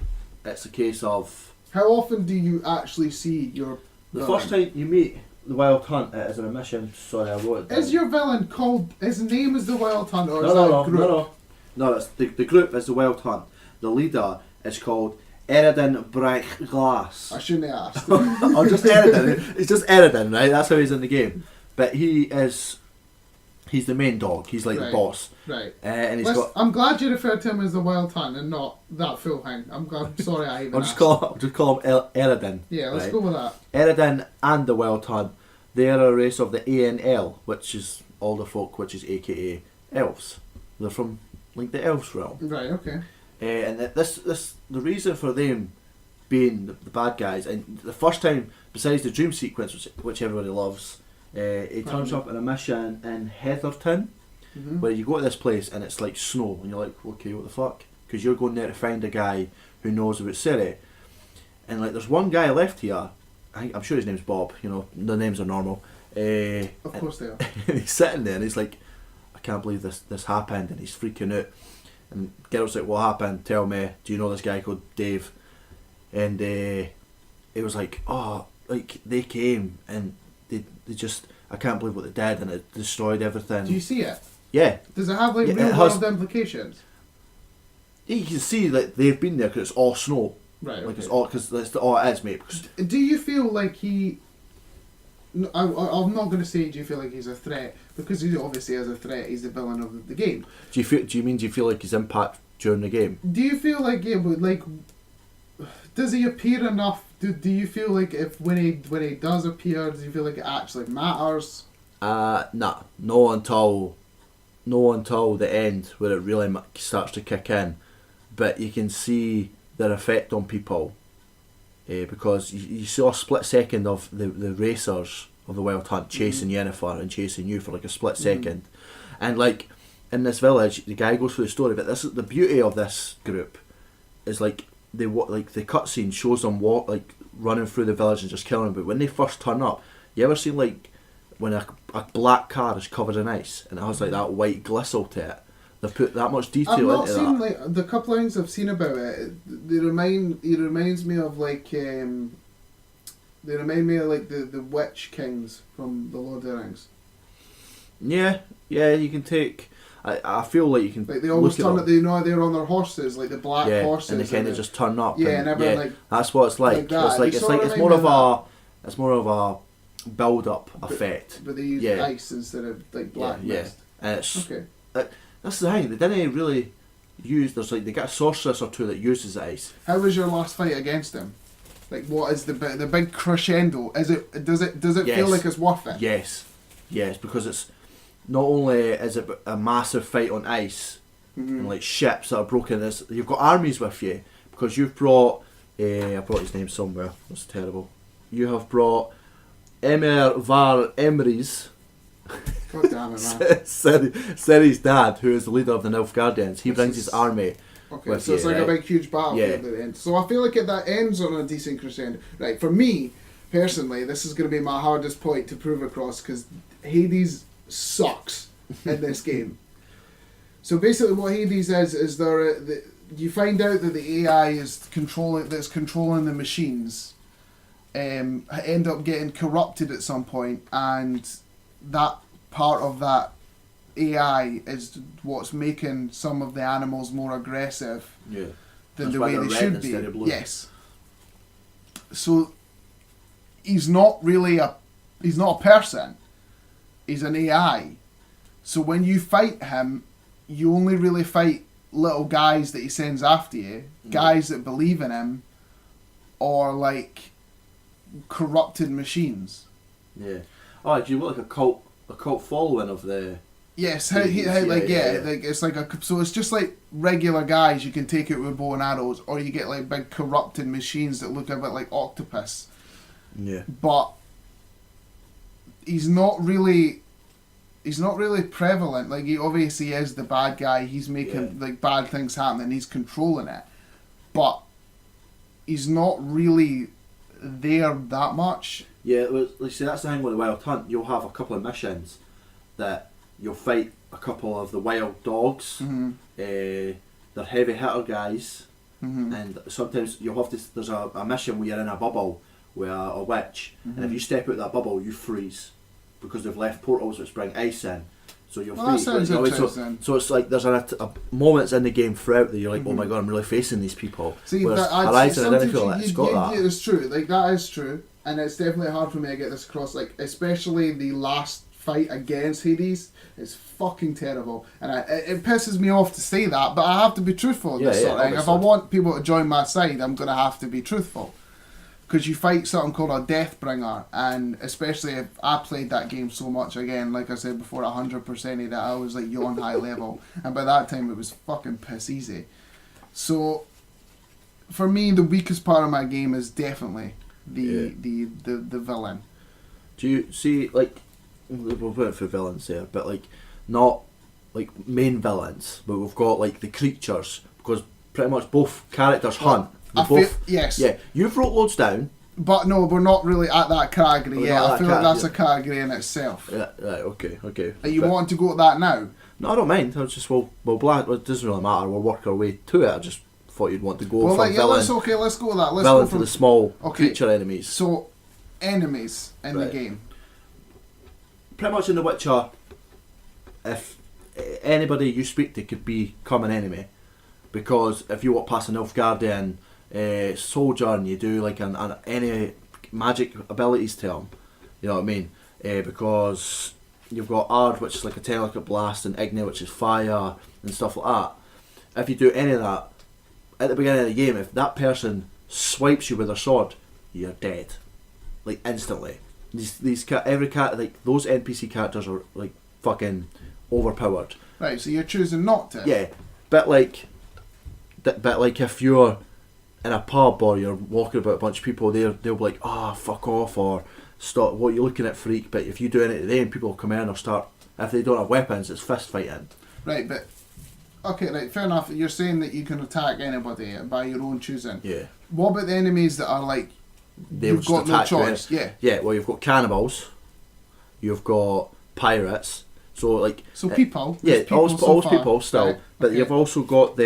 it's a case of... How often do you actually see your The villain? first time you meet the Wild Hunt, it is an mission, sorry, I wrote it down. Is your villain called, his name is the Wild Hunt, or is No, that no, a group? no. No, it's the group is the Wild Hunt. The leader is called Eredin Bright Glass. I shouldn't have asked. Or just Eredin. It's just Eredin, right? That's how he's in the game. But he's the main dog. He's like Right. the boss. Right. And he's Listen, got... I'm glad you referred to him as the Wild Hunt and not that full thing. I'm sorry I even I'll just call him Eredin. Yeah, let's right? go with that. Eredin and the Wild Hunt, they are a race of the ANL, which is Alder Folk, which is AKA elves. They're from like the elves realm. Right, okay. And the reason for them being the bad guys, and the first time, besides the dream sequence, which everybody loves, he turns up in a mission in Heatherton, Mm-hmm. where you go to this place and it's like snow, and you're like, okay, what the fuck? Because you're going there to find a guy who knows about Surrey. And like, there's one guy left here, I'm sure his name's Bob, you know, the names are normal. Of course they are. And he's sitting there and he's like, I can't believe this happened, and he's freaking out. And Geralt's like, what happened? Tell me, do you know this guy called Dave? And he was like, oh, like they came and they just, I can't believe what they did, and it destroyed everything. Do you see it? Yeah. Does it have like Yeah, it real has- world implications? You can see that they've been there because it's all snow. Right, Like okay. it's all, because that's all it is, mate. Because Do you feel like he... No, I'm not going to say do you feel like he's a threat, because he obviously is a threat, he's the villain of the game. do you feel like his impact during the game? Do you feel like, yeah, but like, does he appear enough? Do you feel like if when he does appear, do you feel like it actually matters? Nah, no until the end where it really starts to kick in. But you can see their effect on people, because you saw a split second of the racers of the Wild Hunt chasing Yennefer and chasing you for like a split second, and like in this village, the guy goes through the story. But this is the beauty of this group, is like the cutscene shows them like running through the village and just killing them. But when they first turn up, you ever seen like when a black car is covered in ice and it has like that white glistle to it? They put that much detail I've not into seen that. like the couple of things I've seen about it. He reminds me of like they remind me of like the Witch Kings from the Lord of the Rings. Yeah, you can take. I feel like you can. Like they always look at turn them. it. They know they're on their horses, like the black horses, and they kind of just turn up. yeah, and everyone like that's what it's like. like that. It's more of a build up effect. but they use Yeah. ice instead of like black mist. And it's Okay. that's the thing. They didn't really use. There's like they got a sorceress or two that uses ice. How was your last fight against him? Like, what is the big crescendo? Does it feel Yes. like it's worth it? Yes, because it's not only is it a massive fight on ice and like ships that are broken. You've got armies with you because you've brought. I brought his name somewhere. That's terrible. You have brought Emer Var Emrys. God damn it, man. Ciri's dad, who is the leader of the Nilfgaardians, he This brings is- his army. Okay, with so it's you, like a right? big, huge battle Yeah. at the end. So I feel like that ends on a decent crescendo. Right, for me, personally, this is going to be my hardest point to prove across, because Hades sucks in this game. So basically what Hades is you find out that the AI is controlling the machines end up getting corrupted at some point, and that part of that AI is what's making some of the animals more aggressive Yeah. than That's the why way they're they red should instead be. of blue. Yes. So he's not a person. He's an AI. So when you fight him, you only really fight little guys that he sends after you, guys that believe in him, or like corrupted machines. Yeah. Oh, do you look like a cult following of the? Yes, Yeah, like it's like so it's just like regular guys you can take out with bow and arrows, or you get like big corrupted machines that look a bit like octopus. Yeah. But he's not really prevalent. Like, he obviously is the bad guy. He's making like bad things happen and he's controlling it, but he's not really there that much. Yeah, well, like, see, that's the thing with the Wild Hunt. You'll have a couple of missions, that you'll fight a couple of the wild dogs. They're heavy hitter guys, and sometimes you'll have to. There's a mission where you're in a bubble with a witch, and if you step out that bubble, you freeze because they've left portals which bring ice in. So you'll freeze. That sounds interesting. So it's like there's a moments in the game throughout that you're like, oh my god, I'm really facing these people. See, Whereas Horizon, I didn't feel like it's got that. It's true. Like that is true, and it's definitely hard for me to get this across. Like especially the last fight against Hades. It's fucking terrible, and it pisses me off to say that, but I have to be truthful in this sort of thing. If I want people to join my side, I'm going to have to be truthful. Because you fight something called a Deathbringer, and especially if I played that game so much, again, like I said before, 100% of that, I was like yawn high level, and by that time it was fucking piss easy. So, for me, the weakest part of my game is definitely the villain. Do you see, like, we'll put it for villains there, but like not like main villains, but we've got like the creatures, because pretty much both characters hunt. Yes. Yeah, you've wrote loads down. But no, we're not really at that category yet. I feel like that's a category in itself. Yeah, right, okay. Are you wanting to go to that now? No, I don't mind. I was just, it doesn't really matter. We'll work our way to it. I just thought you'd want to go for villain. Let's go with that. Let's villain go for the small creature enemies. So, enemies in the game. Pretty much in The Witcher, if anybody you speak to could become an enemy, because if you walk past an Nilfgaardian soldier and you do like any magic abilities to him, you know what I mean? Because you've got Ard, which is like a telecast blast, and Igni, which is fire and stuff like that. If you do any of that at the beginning of the game, if that person swipes you with their sword, you're dead, like instantly. Every cat, like those NPC characters are like fucking overpowered. Right, so you're choosing not to. Yeah, but like if you're in a pub or you're walking about a bunch of people, they'll be like, fuck off, or stop, what are you looking at, freak? But if you do anything to them, people will come in or start, if they don't have weapons, it's fist fighting. Right, but okay, right, fair enough. You're saying that you can attack anybody by your own choosing. Yeah. What about the enemies that are like, you've got no choice? Yeah, well, you've got cannibals, you've got pirates, so like... So people. Yeah, all people still, right, but okay. you've also got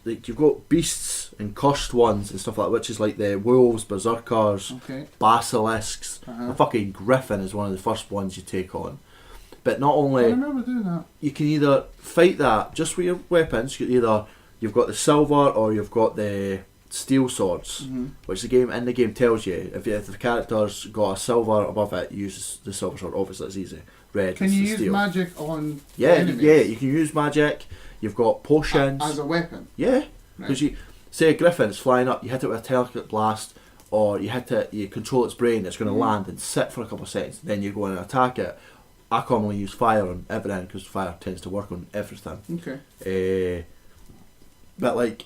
you've got beasts and cursed ones and stuff like that, which is like the wolves, berserkers, basilisks. A fucking griffin is one of the first ones you take on. But not only... I remember doing that. You can either fight that just with your weapons. You've got the silver or you've got the steel swords, which in the game tells you if the character's got a silver above it, use the silver sword. Obviously, it's easy. Red. Can you use steel. magic on? Enemies? Yeah, you can use magic. You've got potions as a weapon. Yeah, because you say a griffin's flying up, you hit it with a telecast blast, or you control its brain. It's going to land and sit for a couple of seconds. Then you go in and attack it. I commonly use fire on everything because fire tends to work on everything. Okay. But like,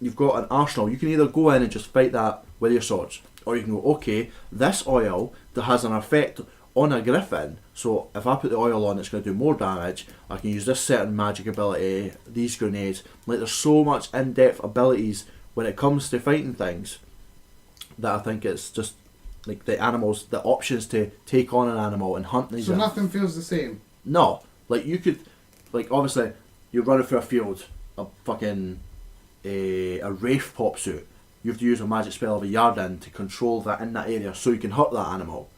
you've got an arsenal. You can either go in and just fight that with your swords, or you can go, okay, this oil that has an effect on a griffin, so if I put the oil on, it's going to do more damage. I can use this certain magic ability, these grenades. Like, there's so much in-depth abilities when it comes to fighting things that I think it's just like the animals, the options to take on an animal and hunt these. So nothing feels the same. No, like you could, like obviously you're running through a field, a fucking a wraith pops out. You have to use a magic spell of a yard in to control that in that area, so you can hurt that animal.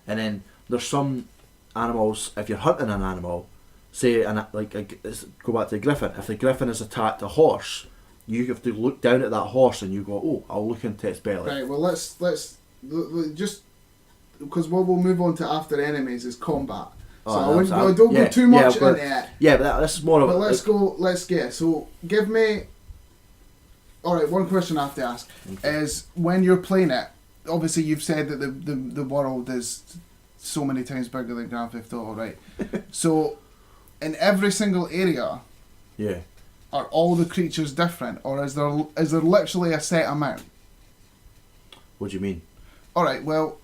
And then there's some animals, if you're hunting an animal, say, go back to the griffin. If the griffin has attacked a horse, you have to look down at that horse and you go, oh, I'll look into its belly. Right. Well, let's just because what we'll move on to after enemies is combat. So I don't go too much into it. Yeah, but this is more of. But let's get. So give me. All right. One question I have to ask is when you're playing it. Obviously, you've said that the world is so many times bigger than Grand Theft Auto, right? So, in every single area, are all the creatures different, or is there literally a set amount? What do you mean? All right, well,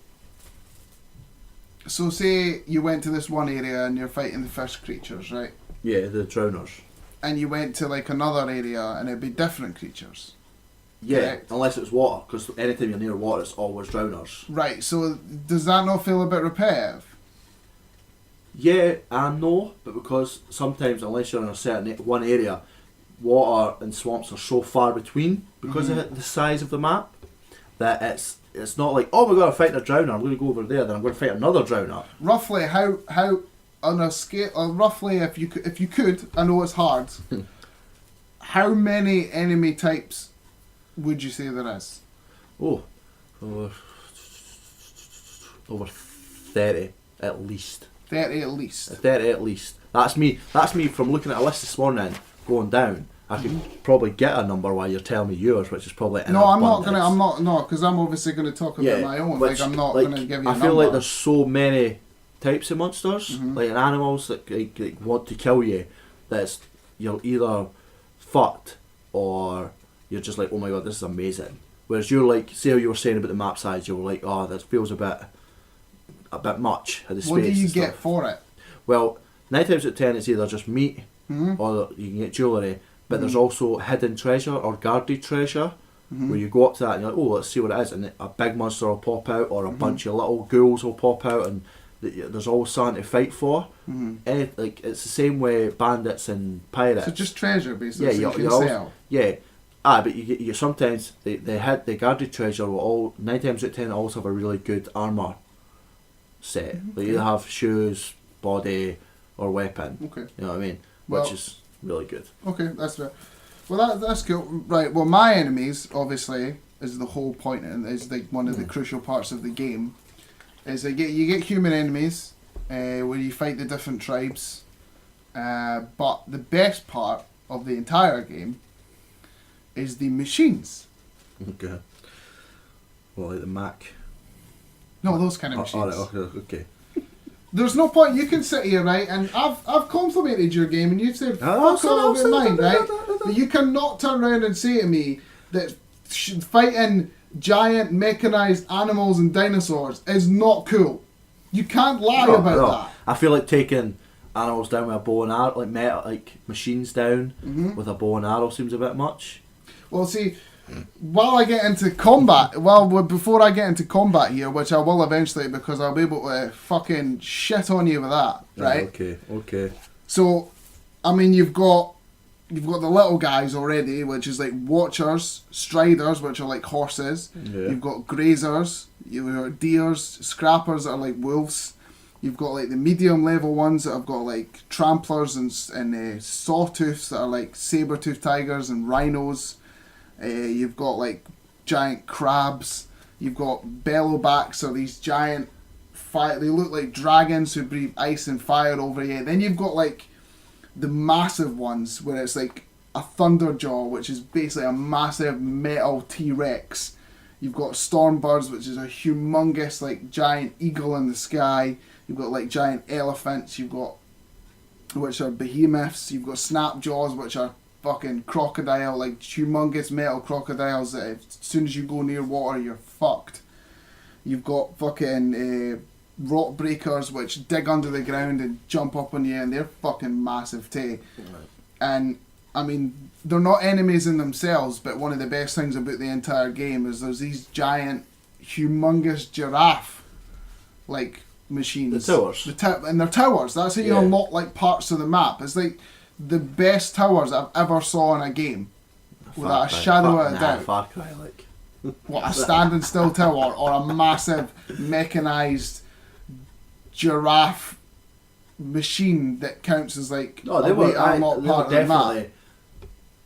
so say you went to this one area and you're fighting the fish creatures, right? Yeah, the drowners. And you went to like another area and it'd be different creatures. Yeah, correct? Unless it's water, because anytime you're near water, it's always drowners. Right, so does that not feel a bit repetitive? Yeah and no, but because sometimes unless you're in a certain one area, water and swamps are so far between because of the size of the map that it's not like, oh my god, I'm fighting a drowner, I'm going to go over there, then I'm going to fight another drowner. Roughly, how on a scale, roughly, if you could, I know it's hard. How many enemy types would you say there is? Oh, over 30 at least. 30 at least. 30 at least. That's me from looking at a list this morning, going down. I could probably get a number while you're telling me yours, which is probably in because I'm obviously gonna talk about my own. Which, I'm not gonna give you a I number. feel like there's so many types of monsters, like animals that like want to kill you, that you're either fucked or you're just like, oh my god, this is amazing. Whereas you're like, say how you were saying about the map size, you were like, oh, that feels a bit much of the space. What do you get stuff. for it? Well, 9 times out of 10 it's either just meat or you can get jewellery, but there's also hidden treasure or guarded treasure where you go up to that and you're like, oh, let's see what it is, and a big monster will pop out or a bunch of little ghouls will pop out, and there's always something to fight for. Like it's the same way bandits and pirates. So just treasure basically. Yeah, so you can sell. Yeah. But you sometimes the guarded treasure will all 9 times out of 10 also have a really good armour set. They either have shoes, body, or weapon. Okay. You know what I mean? Well, which is really good. Okay, that's fair. Well, that's cool. Right. Well, my enemies obviously is the whole point, and is like one of the crucial parts of the game. Is you get human enemies where you fight the different tribes, but the best part of the entire game is the machines. Okay. Well, like the Mac. No, those kind of machines. Okay. There's no point. You can sit here, right, and I've complimented your game, and you've said fuck all about mine, right? But you cannot turn around and say to me that fighting giant mechanized animals and dinosaurs is not cool. You can't lie about that. I feel like taking animals down with a bow and arrow, like machines down with a bow and arrow seems a bit much. Well, see, before I get into combat here, which I will eventually, because I'll be able to fucking shit on you with that, right? Okay. So, I mean, you've got the little guys already, which is like watchers, striders, which are like horses. Yeah. You've got grazers, you've got deers, scrappers that are like wolves. You've got like the medium level ones that have got like tramplers and sawtooths that are like saber-toothed tigers and rhinos. You've got like giant crabs. You've got bellowbacks, or these giant they look like dragons who breathe ice and fire over you. Then you've got like the massive ones where it's like a thunderjaw, which is basically a massive metal T-Rex. You've got stormbirds, which is a humongous like giant eagle in the sky. You've got like giant elephants. You've got, which are behemoths. You've got snapjaws, which are fucking crocodile, like humongous metal crocodiles that as soon as you go near water you're fucked. You've got fucking rock breakers which dig under the ground and jump up on you, and they're fucking massive too. Right. And I mean, they're not enemies in themselves, but one of the best things about the entire game is there's these giant humongous giraffe like machines. The towers. And they're towers. That's how you unlock like parts of the map. It's like the best towers I've ever saw in a game, without a shadow of a doubt. Far Cry, like. What, a standing still tower or a massive mechanized giraffe machine that counts as like No, they were unlocked part of the map.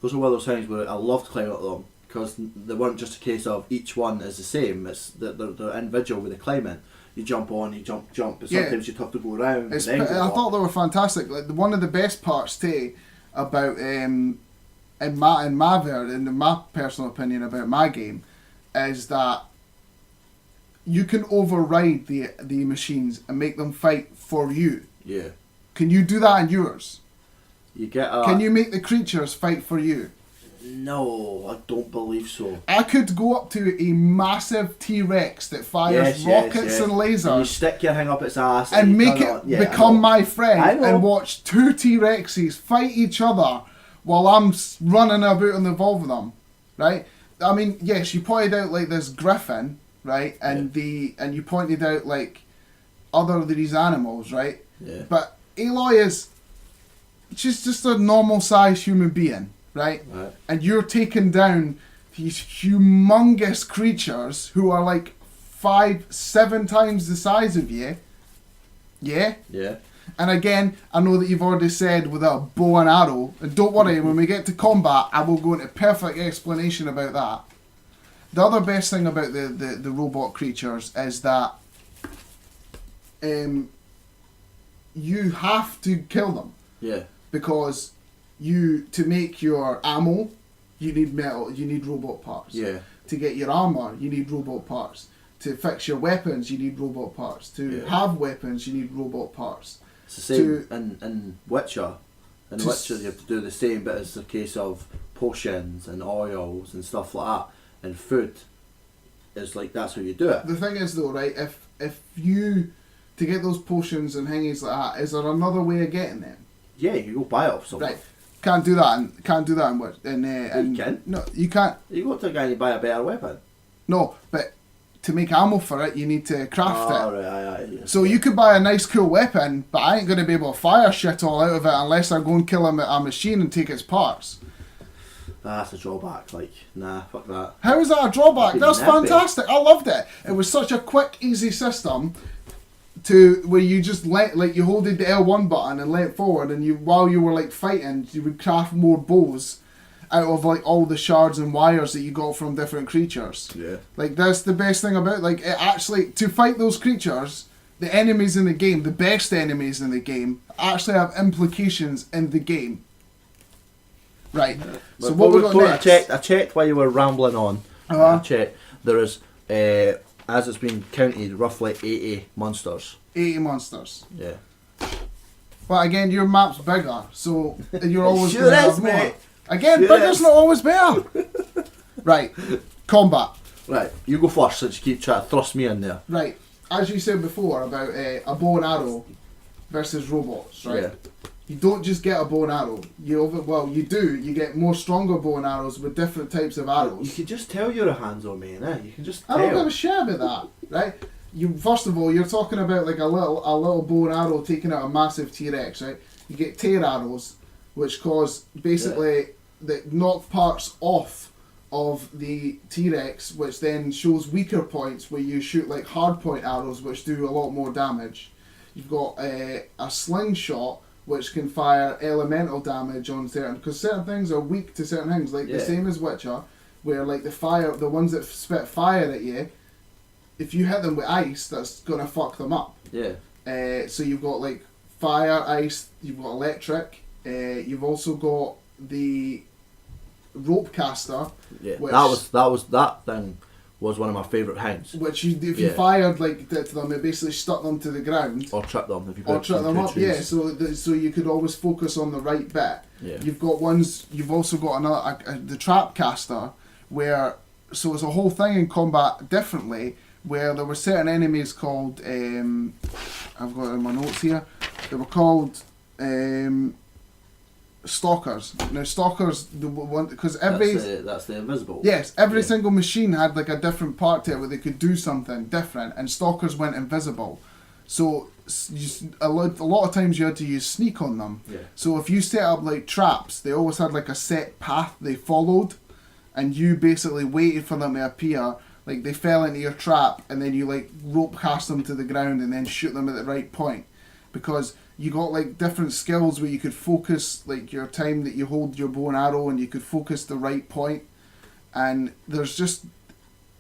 Those are one of those times where I loved climbing up them because they weren't just a case of each one is the same. It's they're individual with the climbing. You jump on, you jump, but sometimes you'd have to go around. I thought they were fantastic. Like one of the best parts too about in my personal opinion about my game is that you can override the machines and make them fight for you. Yeah. Can you do that in yours? You get Can you make the creatures fight for you? No, I don't believe so. I could go up to a massive T-Rex that fires rockets and lasers. And you stick your thing up its ass and make it become my friend and watch two T-Rexes fight each other while I'm running about and involved with them, right? I mean, yes, you pointed out like this griffin, right? And and you pointed out like other of these animals, right? Yeah. But Aloy is, she's just a normal sized human being, right? Right. And you're taking down these humongous creatures who are like 5-7 times the size of you. Yeah? Yeah. And again, I know that you've already said with a bow and arrow, and don't worry, when we get to combat, I will go into perfect explanation about that. The other best thing about the robot creatures is that you have to kill them. Yeah. Because to make your ammo, you need metal, you need robot parts. Yeah. To get your armor, you need robot parts. To fix your weapons, you need robot parts. To have weapons, you need robot parts. It's the same in Witcher. In Witcher, you have to do the same, but it's a case of potions and oils and stuff like that. And food is like, that's how you do it. The thing is though, right, if you, to get those potions and hangings like that, is there another way of getting them? Yeah, you go buy it off someone. Right. Can't do that in You can. No, you can't. You go to a guy and you buy a better weapon. No, but to make ammo for it, you need to craft it. Right, So you could buy a nice cool weapon, but I ain't going to be able to fire shit all out of it unless I go and kill a machine and take its parts. That's a drawback. Like, nah, fuck that. How is that a drawback? That'd be That's nappy. fantastic. I loved it. It was such a quick, easy system to where you just you holded the L1 button and leant forward, and while you were like fighting, you would craft more bows out of like all the shards and wires that you got from different creatures. Yeah. Like that's the best thing about it actually to fight those creatures. The enemies in the game, the best enemies in the game, actually have implications in the game. Right. So what we got next? I checked while you were rambling on. Uh-huh. I checked. There is, as it's been counted, roughly 80 monsters. 80 monsters. Yeah. But again, your map's bigger, so you're always Sure going to is, have more. mate. Again, Sure bigger's is. not always better. Right. Combat. Right, you go first since you keep trying to thrust me in there. Right. As you said before about a bow and arrow versus robots, right? Yeah. You don't just get a bow and arrow. You do. You get more stronger bow and arrows with different types of You arrows. can just tell you're a hands-on man, eh? You can just tell. I don't give a shit about that, right? First of all, you're talking about like a little bow and arrow taking out a massive T-Rex, right? You get tear arrows, which cause basically that knock parts off of the T-Rex, which then shows weaker points where you shoot like hard point arrows, which do a lot more damage. You've got a slingshot, which can fire elemental damage on because certain things are weak to certain things, like the same as Witcher, where like the ones that spit fire at you, if you hit them with ice, that's gonna fuck them up. Yeah. So you've got like fire, ice, you've got electric, you've also got the rope caster. Yeah. Which, that thing was one of my favourite things. Which if you fired like to them, it basically stuck them to the ground. Or trip them if you Or put trip them up, trees. yeah. So you could always focus on the right bit. Yeah. You've got ones. You've also got another the trap caster, where so it's a whole thing in combat differently. Where there were certain enemies called I've got it in my notes here. They were called stalkers. Now stalkers, the one because that's the invisible. yes, every single machine had like a different part to it where they could do something different, and stalkers went invisible. So a lot of times you had to use sneak on them. Yeah. So if you set up like traps, they always had like a set path they followed, and you basically waited for them to appear. Like they fell into your trap, and then you like rope cast them to the ground and then shoot them at the right point, because you got like different skills where you could focus like your time that you hold your bow and arrow, and you could focus the right point. And there's just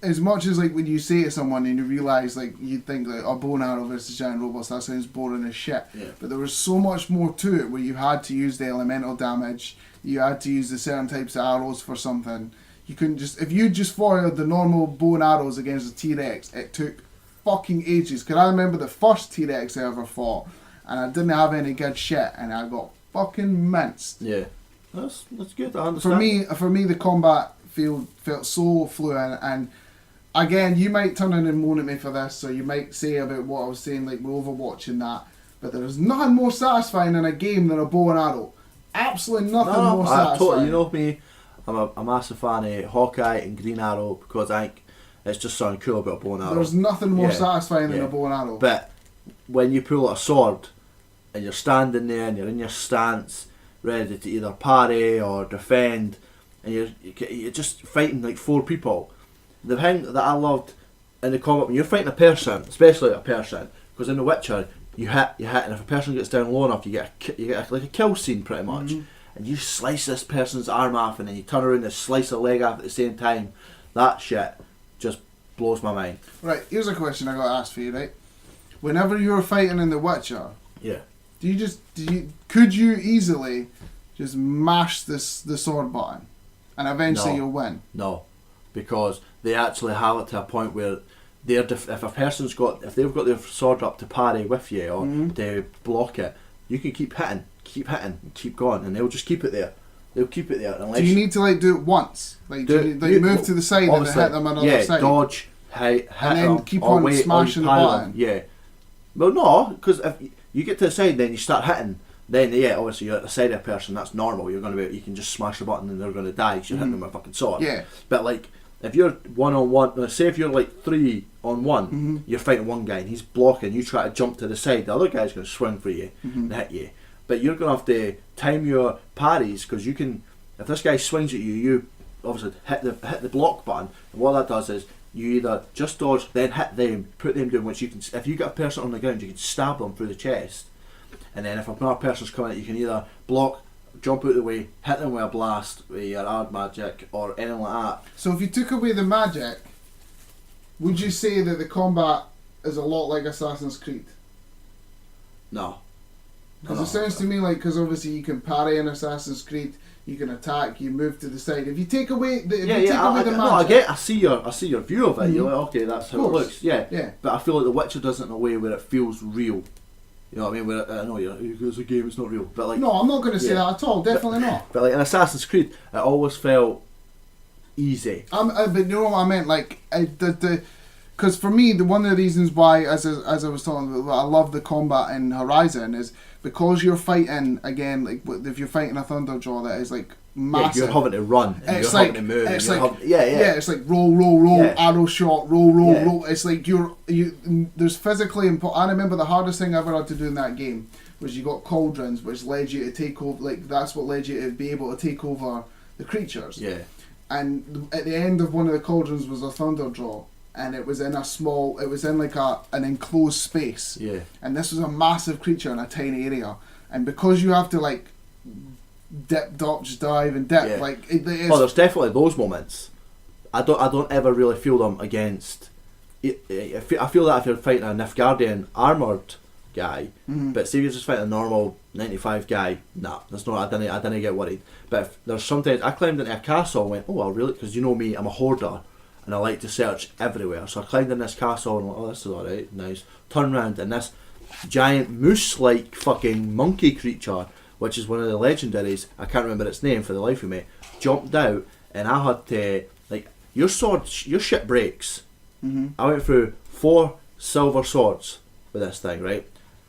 as much as like when you say to someone and you realise like you'd think like a bow and arrow versus giant robots, that sounds boring as shit. Yeah. But there was so much more to it where you had to use the elemental damage, you had to use the certain types of arrows for something. You couldn't just if you just fired the normal bow and arrows against a T-Rex, it took fucking ages. Cause I remember the first T-Rex I ever fought, and I didn't have any good shit, and I got fucking minced. Yeah. That's good. I understand. For me, the combat felt so fluent, and again, you might turn in and moan at me for this, or you might say about what I was saying, like with Overwatch and that, but there is nothing more satisfying in a game than a bow and arrow. Absolutely nothing more satisfying. Totally. You know me, I'm a massive fan of Hawkeye and Green Arrow because I think it's just something cool about a bow and arrow. There's nothing more satisfying than a bow and arrow. But when you pull out a sword and you're standing there and you're in your stance, ready to either parry or defend, and you're just fighting like 4 people. The thing that I loved in the combat, when you're fighting a person, especially a person, because in The Witcher you hit, and if a person gets down low enough, you get like a kill scene pretty much, and you slice this person's arm off, and then you turn around and slice a leg off at the same time. That shit just blows my mind. Right, here's a question I got to ask for you, right? Whenever you were fighting in The Witcher, Yeah. could you easily just mash the sword button and eventually No. you'll win? No, because they actually have it to a point where if a person's if they've got their sword up to parry with you or to block it, you can keep hitting, keep going, and they'll just keep it there. They'll keep it there unless. Do you need to do it once? Like, you move to the side and then hit them another side? Dodge, hit and then them, keep on smashing the button. Yeah. Well, no, because if you get to the side, then you start hitting. Then obviously you're at the side of a person. That's normal. You can just smash the button and they're gonna die. So you're hitting them with a fucking sword. Yeah. But like, if you're 1-on-1, say if you're like 3-on-1, you're fighting one guy and he's blocking. You try to jump to the side. The other guy's gonna swing for you and hit you. But you're gonna have to time your parries, because you can. If this guy swings at you, you obviously hit the block button. And what that does is you either just dodge, then hit them, put them down. Which you can. If you get a person on the ground, you can stab them through the chest. And then if another person's coming at you, can either block, jump out of the way, hit them with a blast, with your hard magic, or anything like that. So if you took away the magic, would you say that the combat is a lot like Assassin's Creed? No. Because it sounds to me like, because obviously you can parry in Assassin's Creed, you can attack, you move to the side. If you take away the magic, I see your view of it. You're like, okay, that's how it looks. Yeah. But I feel like The Witcher does it in a way where it feels real. You know what I mean? Where I know it's a game, it's not real. But like, no, I'm not going to say that at all. Definitely not. But like in Assassin's Creed, it always felt easy. But you know what I meant? Like because for me, one of the reasons why, as I was talking about, I love the combat in Horizon is because you're fighting again. Like if you're fighting a Thunderjaw that is like massive, you're having to run, and you're having to move. It's it's like roll, arrow shot, roll. It's like you. There's physically important. I remember the hardest thing I ever had to do in that game was you got cauldrons, which led you to take over. Like that's what led you to be able to take over the creatures. Yeah. And at the end of one of the cauldrons was a Thunderjaw. And it was in like an enclosed space. Yeah. And this was a massive creature in a tiny area. And because you have to like dip, dodge, dive, and dip, there's definitely those moments. I don't ever really feel them against. I feel that if you're fighting a Nilfgaardian armoured guy, but see if you're just fighting a normal 95 guy, nah, there's no. I didn't get worried. But if there's sometimes I climbed into a castle and went, oh, well, really? Because you know me, I'm a hoarder. And I like to search everywhere. So I climbed in this castle and went, oh, this is alright, nice. Turn around and this giant moose-like fucking monkey creature, which is one of the legendaries, I can't remember its name for the life of me, jumped out and I had to, like, your shit breaks. I went through 4 silver swords with this thing, right?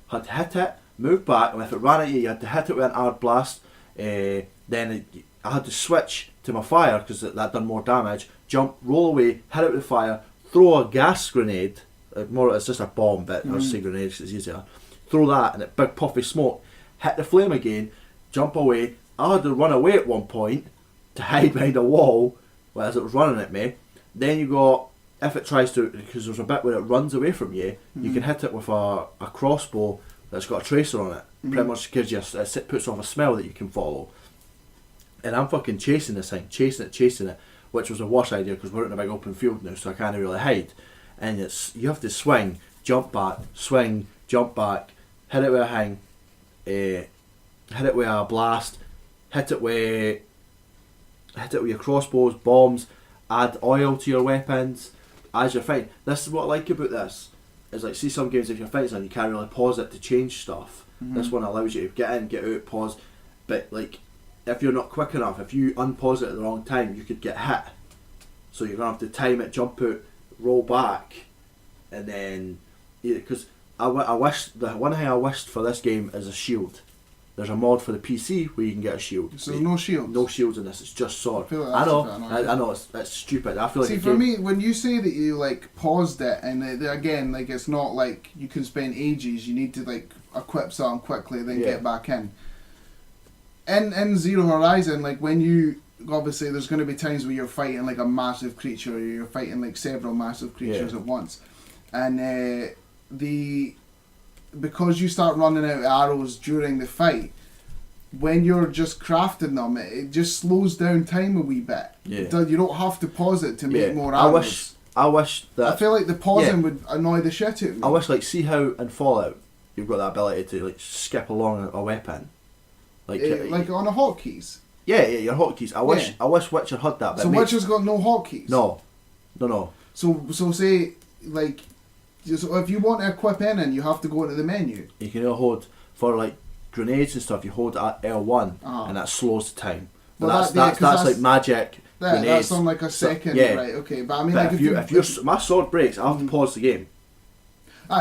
Had to hit it, move back, and if it ran at you, you had to hit it with an hard blast. I had to switch to my fire because that done more damage. Jump, roll away, hit it with fire, throw a gas grenade. It's just a bomb, but I say grenades because it's easier. Throw that and a big puffy smoke. Hit the flame again, jump away. I had to run away at one point to hide behind a wall as it was running at me. Then you got, if it tries to, because there's a bit where it runs away from you, you can hit it with a crossbow that's got a tracer on it. Pretty much gives you it puts off a smell that you can follow. And I'm fucking chasing this thing, chasing it, which was a worse idea because we're in a big open field now, so I can't really hide. And you have to swing, jump back, swing, jump back, hit it with a hang, hit it with a blast, hit it with your crossbows, bombs, add oil to your weapons as you're fighting. This is what I like about this. Is like, see some games if you're fighting something you can't really pause it to change stuff. This one allows you to get in, get out, pause. But like, if you're not quick enough, if you unpause it at the wrong time, you could get hit. So you're gonna have to time it, jump out, roll back, and then because I wish the one thing I wished for this game is a shield. There's a mod for the PC where you can get a shield. So no shields. No shields in this. It's just sword. I know. It's stupid. I feel like. See, for me, when you say that you like paused it, and again, like it's not like you can spend ages. You need to like equip something quickly, then Yeah. get back in. In Zero Horizon, like when you obviously there's going to be times where you're fighting like a massive creature, or you're fighting like several massive creatures Yeah. at once, and because you start running out of arrows during the fight, when you're just crafting them, it just slows down time a wee bit. Yeah. You don't have to pause it to make Yeah. more I arrows. wish that I feel like the pausing Yeah. would annoy the shit out of me. I wish, like, see how in Fallout you've got that ability to like skip along a weapon, like Like on a hotkeys. yeah, your hotkeys. I wish Yeah. I wish Witcher had that. But So it makes- Witcher's got no hotkeys. no. So say like, so if you want to equip anything, you have to go into the menu. You can hold for like grenades and stuff. You hold L1 Ah. and that slows the time. But Well, that's that- yeah, 'cause that's that's- like magic Yeah, grenades. that's on like a second, yeah. right? Okay, but I mean, But like if my sword breaks, I have to pause the game.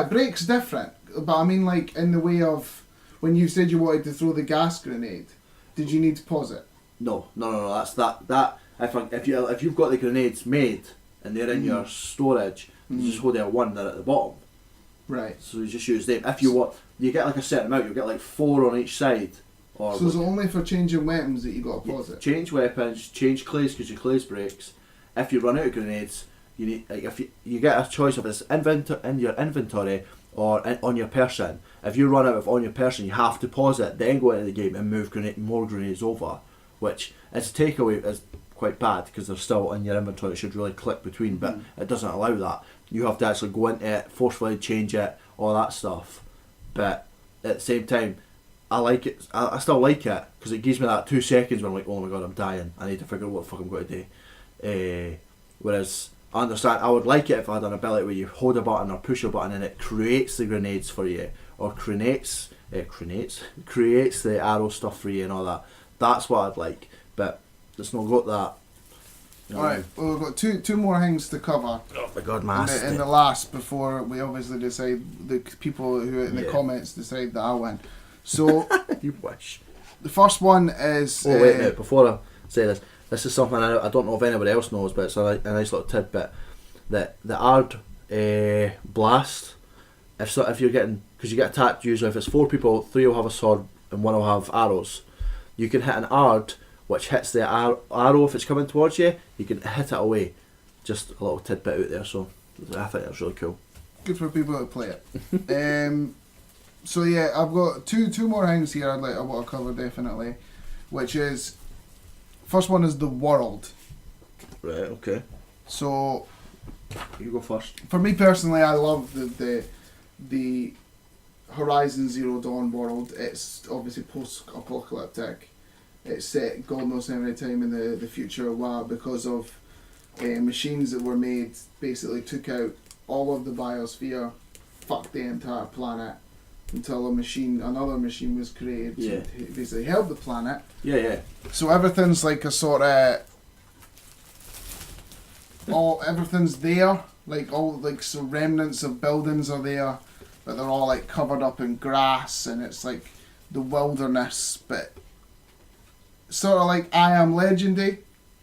breaks different. But I mean, like in the way of when you said you wanted to throw the gas grenade, did you need to pause it? No. That's that. If you've got the grenades made and they're in your storage, you just hold L1. They're at the bottom. Right. So you just use them. If you want, you get like a certain amount. You get like 4 on each side. Or So it's only for changing weapons that you got to pause it. change weapons, change clays because your clays breaks. If you run out of grenades, you need like if you get a choice of it's in your inventory or on your person. If you run out of on your person, you have to pause it, then go into the game and move more grenades over, which as a takeaway is quite bad because they're still in your inventory. It should really click between, but it doesn't allow that. You have to actually go into it, forcefully change it, all that stuff. But at the same time, I like it. I still like it because it gives me that 2 seconds when I'm like, oh my god, I'm dying. I need to figure out what the fuck I'm going to do. Whereas I understand, I would like it if I had an ability where you hold a button or push a button and it creates the grenades for you, or creates the arrow stuff for you and all that. That's what I'd like. But it's not got that. You know, Alright, well, we've got two more things to cover. Oh my god, my ass. In the last, before we obviously decide, the people who in the Yeah. comments decide that I win. So You wish. the first one is. Oh wait, now before I say this is something I don't know if anybody else knows, but it's a nice little tidbit. That the Ard blast, if you're getting, because you get attacked usually if it's 4 people, 3 will have a sword and 1 will have arrows. You can hit an Ard which hits the arrow if it's coming towards you. You can hit it away. Just a little tidbit out there. So I think that's really cool. Good for people to play it. So yeah, I've got two more things here I want to cover definitely, which is, first one is the world. Right. Okay. So You go first. for me personally, I love the Horizon Zero Dawn world. It's obviously post-apocalyptic. It's set God knows how many time in the future a while because of machines that were made basically took out all of the biosphere, fucked the entire planet until another machine was created Yeah. to basically help the planet. Yeah. So everything's like a sort of everything's there, like all like so remnants of buildings are there, but they're all like covered up in grass and it's like the wilderness, but sort of like I Am Legendy,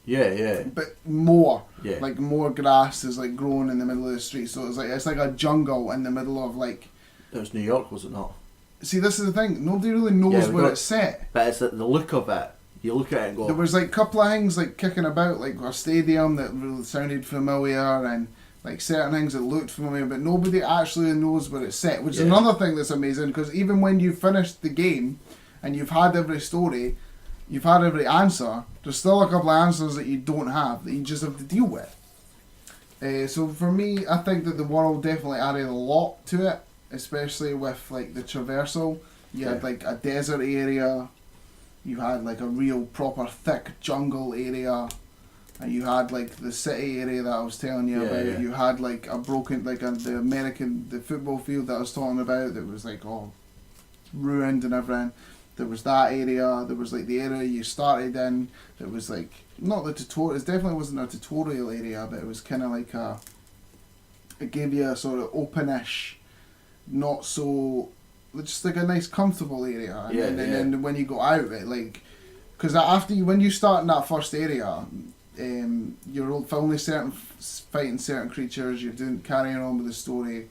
Yeah. but more. Yeah. Like more grass is like growing in the middle of the street, so it's like a jungle in the middle of like. It was New York, was it not? See, this is the thing. Nobody really knows Yeah, we where got- it's set. But it's the look of it. You look at it and go. There was like a couple of things like kicking about, like a stadium that really sounded familiar and like certain things that looked familiar, but nobody actually knows where it's set, which is Yeah. another thing that's amazing because even when you've finished the game and you've had every story, you've had every answer, there's still a couple of answers that you don't have that you just have to deal with. So for me, I think that the world definitely added a lot to it, especially with like the traversal. You had Yeah. like a desert area, you had like a real proper thick jungle area, and you had like the city area that I was telling you Yeah, about. yeah. You had like a broken, like the football field that I was talking about that was like all ruined and everything. There was that area. There was like the area you started in. There was like not the tutorial. It definitely wasn't a tutorial area, but it was kind of like it gave you a sort of openish, not so, just like a nice comfortable area. And Yeah, then, and yeah. then when you go out of it, like, because when you start in that first area, you're only fighting certain creatures. You're carrying on with the story,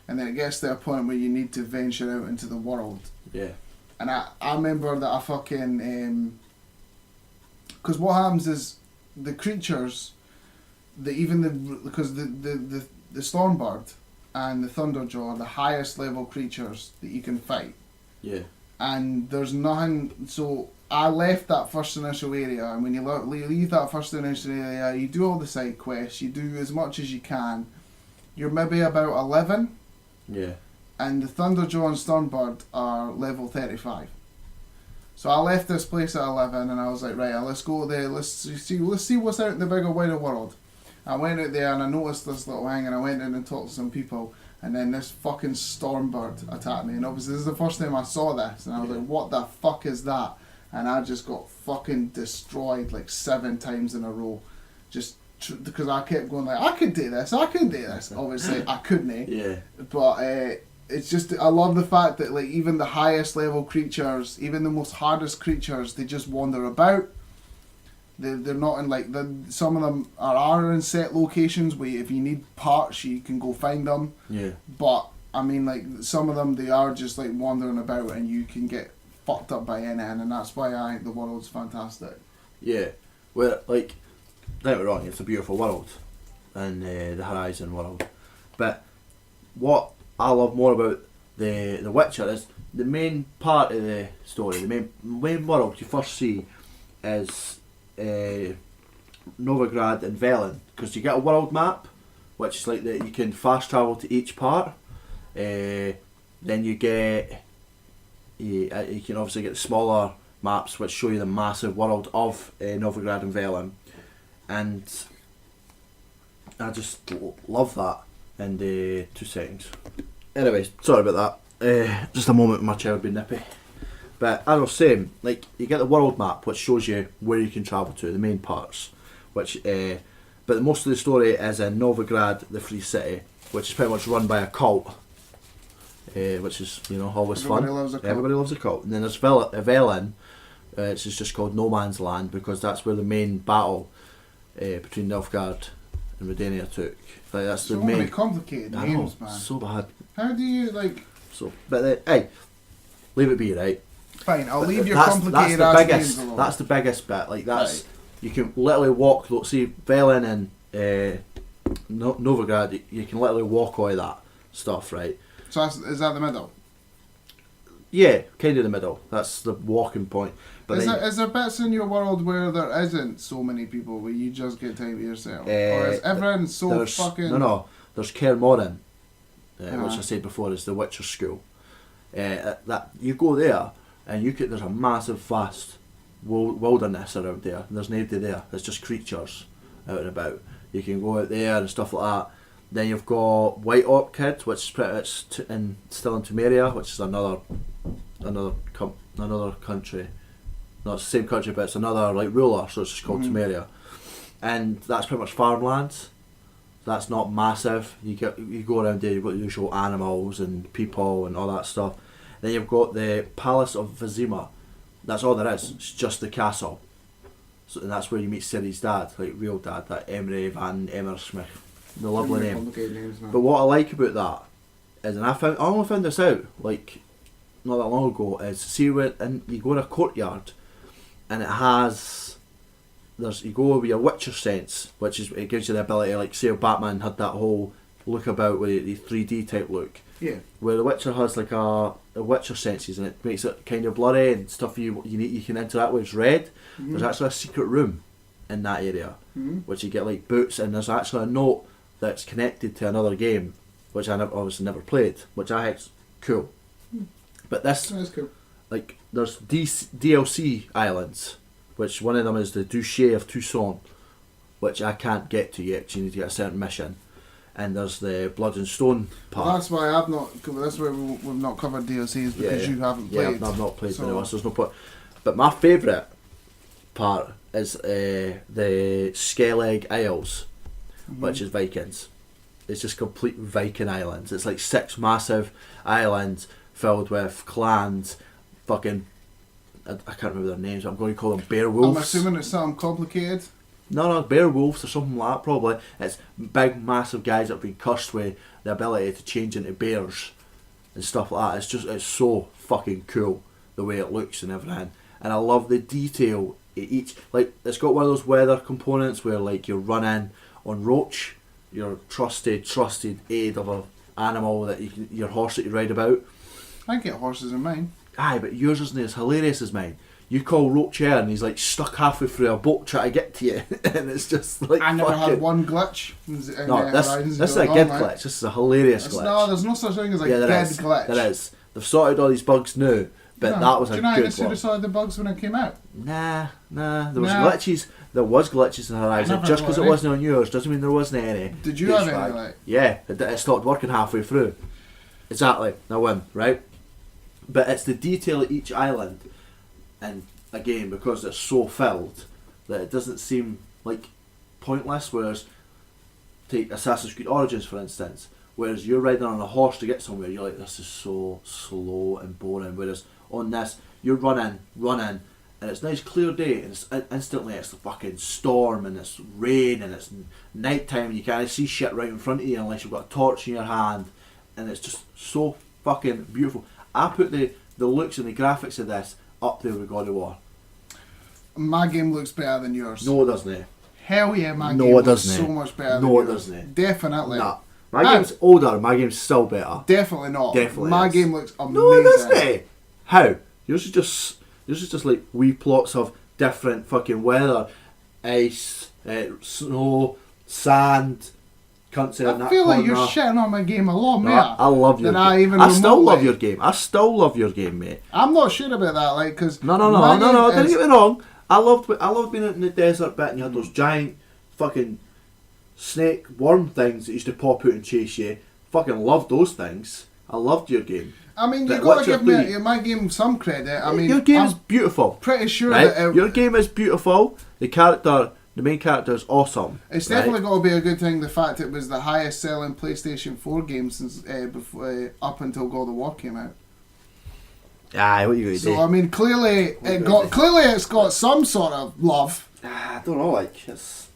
and then it gets to a point where you need to venture out into the world. Yeah. And I remember that I fucking because what happens is the creatures, because the Stormbird and the Thunderjaw are the highest level creatures that you can fight. Yeah. And there's nothing. So I left that first initial area, and when you leave that first initial area, you do all the side quests, you do as much as you can. You're maybe about 11. Yeah. And the Thunderjaw and Stormbird are level 35. So I left this place at 11, and I was like, right, let's go there. Let's see what's out in the bigger, wider world. I went out there and I noticed this little thing, and I went in and talked to some people, and then this fucking Stormbird attacked me. And obviously this is the first time I saw this, and I was like, what the fuck is that? And I just got fucking destroyed like 7 times in a row, just because I kept going like, I could do this. Obviously I couldn't. Yeah. But it's just, I love the fact that like even the highest level creatures, even the most hardest creatures, they just wander about. They're not in like some of them are in set locations where if you need parts you can go find them. Yeah. But I mean like some of them they are just like wandering about and you can get fucked up by anything, and that's why I think the world's fantastic. Yeah. Well, like, don't get me wrong, it's a beautiful world, and the Horizon world. But what I love more about the Witcher is the main part of the story, the main world you first see is Novigrad and Velen, because you get a world map, which is like that you can fast travel to each part. Then you get you can obviously get the smaller maps which show you the massive world of Novigrad and Velen, and I just love that. And 2 seconds. Anyways, sorry about that. Just a moment with my child being nippy. But as I was saying, like, you get the world map which shows you where you can travel to, the main parts. Which, but most of the story is in Novigrad, the Free City, which is pretty much run by a cult. Which is, always Everybody fun. loves a cult. Everybody loves a cult. And then there's Velen, which is just called No Man's Land, because that's where the main battle between Nilfgaard and Redania took. Like, that's So the many main. complicated I names, know, man. so bad. How do you like? So, but hey, leave it be, right? Fine, I'll But leave your that's complicated the ass biggest. names alone. That's the biggest bit. Like that's Right. you can literally walk. See, Velen and Novigrad, you can literally walk all of that stuff, right? So is that the middle? Yeah, kind of the middle. That's the walking point. But then, Is there bits in your world where there isn't so many people, where you just get time to yourself? Or is everything so there's, fucking... No. There's Kaer Morhen, which Uh-huh. I said before is the Witcher school. That you go there and there's a massive, vast wilderness around there. And there's nobody there. There's just creatures out and about. You can go out there and stuff like that. Then you've got White Orchid, which is pretty much still in Temeria, which is another country. No, it's the same country, but it's another like ruler, so it's just called Temeria, and that's pretty much farmlands. That's not massive. You go around there, you've got the usual animals and people and all that stuff. Then you've got the Palace of Vizima. That's all there is. It's just the castle. So, and that's where you meet Ciri's dad, like real dad, that Emery van Emersmith, the lovely name. Complicated names, man. But what I like about that is, and I only found this out like not that long ago, is see where and you go in a courtyard, and it has you go with your Witcher sense, which is it gives you the ability, like say if Batman had that whole look about with the 3D type look. Yeah. Where the Witcher has like a Witcher senses, and it makes it kind of blurry and stuff you can interact with is red. Mm-hmm. There's actually a secret room in that area, which you get like boots, and there's actually a note that's connected to another game, which I obviously never played, which I think's cool. But this, That's cool. like, there's DLC islands, which one of them is the Duché of Toussaint, which I can't get to yet, 'cause you need to get a certain mission. And there's the Blood and Stone part. Well, that's why I've not. That's why we've not covered DLCs, because you haven't played. Yeah, I've not played so. vanilla, so there's no point. But my favourite part is the Skellig Isles, which is Vikings. It's just complete Viking islands. It's like 6 massive islands filled with clans, fucking... I can't remember their names, but I'm going to call them bear wolves. I'm assuming it's something complicated. No, bear wolves or something like that probably. It's big, massive guys that have been cursed with the ability to change into bears and stuff like that. It's so fucking cool the way it looks and everything. And I love the detail each. Like, it's got one of those weather components where like you're running on Roach, your trusted aid of a animal that your horse that you ride about. I get horses in mine. Aye, but yours isn't as hilarious as mine. You call Roach here and he's like stuck halfway through a boat trying to get to you, and it's just like I never fucking... had one glitch. No, this is a good glitch. This is a hilarious glitch. No, there's no such thing as a good glitch. There is. They've sorted all these bugs now, but that was a good one. Do you know I should have sorted the bugs when it came out? Nah. There was glitches. There was glitches in Horizon. Just because it wasn't on yours doesn't mean there wasn't any. Did you have any? Like? Yeah, it stopped working halfway through. Exactly. Now win, right? But it's the detail of each island, and again, because it's so filled that it doesn't seem like pointless. Whereas, take Assassin's Creed Origins for instance, whereas you're riding on a horse to get somewhere, you're like, this is so slow and boring. Whereas on this, you're running, and it's nice clear day, and instantly it's the fucking storm, and it's rain, and it's night time, and you can't see shit right in front of you unless you've got a torch in your hand, and it's just so fucking beautiful. I put the looks and the graphics of this up there with God of War. My game looks better than yours. No, it doesn't. Hell yeah, my game looks so much better than yours. No, it doesn't. Definitely. Nah. My game's older, my game's still better. Definitely not. Definitely my is. Game looks amazing. No, it doesn't. How? Yours is just like wee plots of different fucking weather. Ice, snow, sand, country. I feel like you're shitting on my game a lot, mate. I love your game. I still love your game. I still love your game, mate. I'm not sure about that, like, because no. Don't get me wrong. I loved being out in the desert bit, and you had those giant fucking snake worm things that used to pop out and chase you. Fucking loved those things. I loved your game. I mean, you gotta give my game some credit. I mean, your game is beautiful. Pretty sure right? that your game is beautiful. The main character is awesome. It's definitely got to be a good thing. The fact it was the highest selling PlayStation 4 game since up until God of War came out. Aye, what you gonna do? So I mean, clearly it's got some sort of love. I don't know, like it's.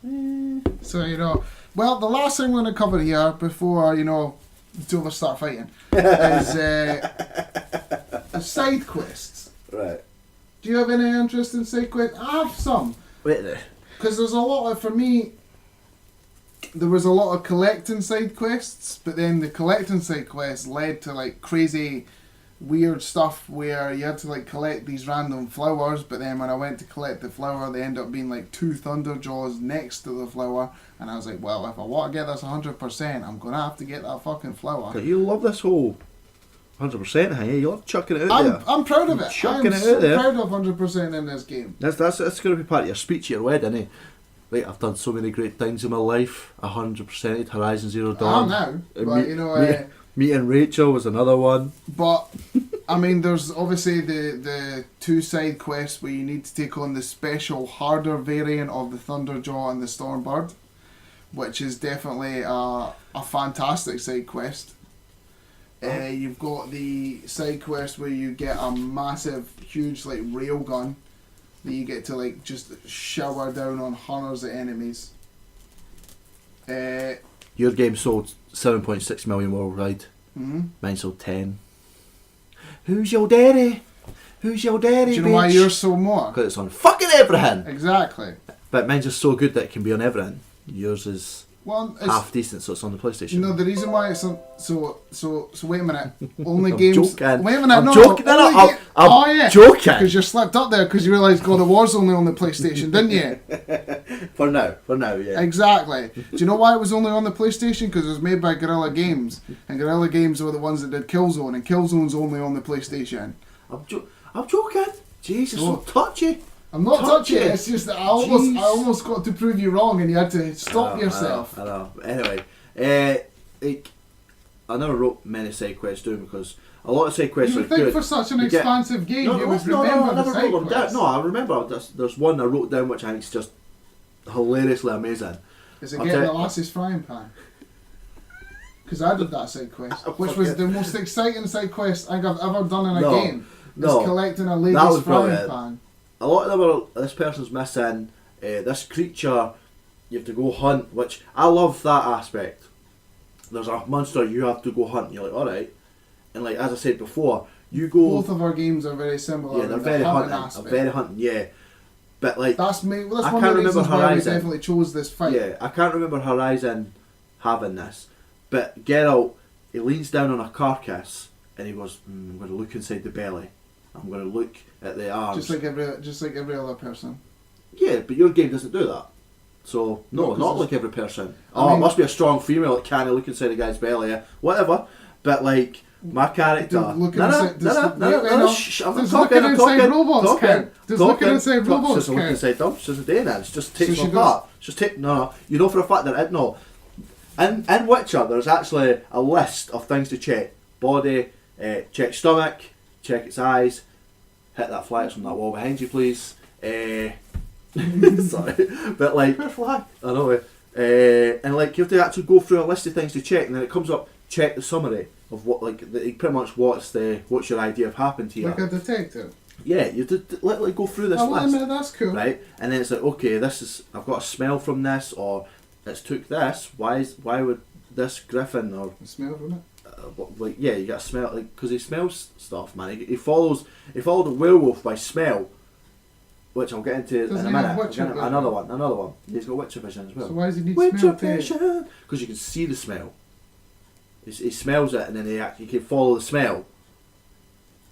So well, the last thing we're gonna cover here before until they start fighting is side quests. Right. Do you have any interest in side quests? I have some. Wait there. Because there's a lot of, for me, there was a lot of collecting side quests, but then the collecting side quests led to like crazy, weird stuff where you had to like collect these random flowers, but then when I went to collect the flower, they end up being like 2 Thunderjaws next to the flower, and I was like, well, if I want to get this 100%, I'm going to have to get that fucking flower. You love this whole 100%, hey? You're chucking it out there. I'm proud of it. Chucking I'm it so out there. proud of 100% in this game. That's going to be part of your speech at your wedding, eh? Like, I've done so many great things in my life. 100% Horizon Zero Dawn. I know, but meeting Rachel was another one. But I mean, there's obviously the 2 side quests where you need to take on the special harder variant of the Thunderjaw and the Stormbird, which is definitely a fantastic side quest. You've got the side quest where you get a massive, huge like railgun that you get to like just shower down on hunters of enemies. Your game sold 7.6 million worldwide. Mm-hmm. Mine sold 10. Who's your daddy? Who's your daddy? Do you know why yours sold more? Because it's on fucking everything. Exactly. But mine's just so good that it can be on everything. Yours is half decent, so it's on the PlayStation. No, the reason why it's on. So wait a minute. Only I'm games. joking. Wait a minute. I'm joking. I'm joking. Because you slipped up there because you realised God of War's only on the PlayStation, didn't you? For now, yeah. Exactly. Do you know why it was only on the PlayStation? Because it was made by Guerrilla Games, and Guerrilla Games were the ones that did Killzone, and Killzone's only on the PlayStation. I'm joking. Jesus, so touchy. I'm not touching it. It's just that I almost got to prove you wrong, and you had to stop yourself. I know. Anyway, I never wrote many side quests down because a lot of side quests you are good. You would think for such an expansive game you would remember the side quests. No, I remember. There's one I wrote down which I think is just hilariously amazing. Is it getting the lass's frying pan? Because I did that side quest, which was the most exciting side quest I think I've ever done in a game. Is collecting a lady's frying pan. A lot of them are, this person's missing This creature, you have to go hunt, which I love that aspect. There's a monster you have to go hunt, and you're like, alright. And like, as I said before, you go... Both of our games are very similar. Yeah, they're in very the hunting hunting. aspect. Very hunting, yeah. But like... That's one can't of the remember reasons why we Horizon. definitely chose this fight. Yeah, I can't remember Horizon having this. But Geralt, he leans down on a carcass, and he goes, I'm going to look inside the belly. I'm going to look at the arms. Just like every other person. Yeah, but your game doesn't do that. So, no, No, 'cause not it's- like every person. I mean- It must be a strong female that can't look inside a guy's belly, yeah. Whatever. But, like, my character... Does looking inside- does- shh, I'm does talking, looking I'm inside talking, robots talking, count? Does talking, looking inside talking. robots She's looking count? inside them, she doesn't do that. It's just takes So them she apart. Just take... No, you know for a fact that... No. In Witcher, there's actually a list of things to check. Body, check stomach, check its eyes, hit that fly that's on that wall behind you, please. Sorry, but like, I know it. And like, you have to actually go through a list of things to check, and then it comes up. Check the summary of what, like, pretty much what's your idea of happened here. Like a detective. Yeah, you did literally go through this Oh, well, list, no, that's cool. right? And then it's like, okay, I've got a smell from this, or it's took this. Why would this griffin or The smell from it. like, yeah, you got to smell, like, because he smells stuff, man. He followed a werewolf by smell, which I'll get into Doesn't in a he have minute. Witcher vision? Another one. He's got Witcher vision as well. So why does he need Witcher smell to... vision, because you can see the smell. He smells it, and then you can follow the smell.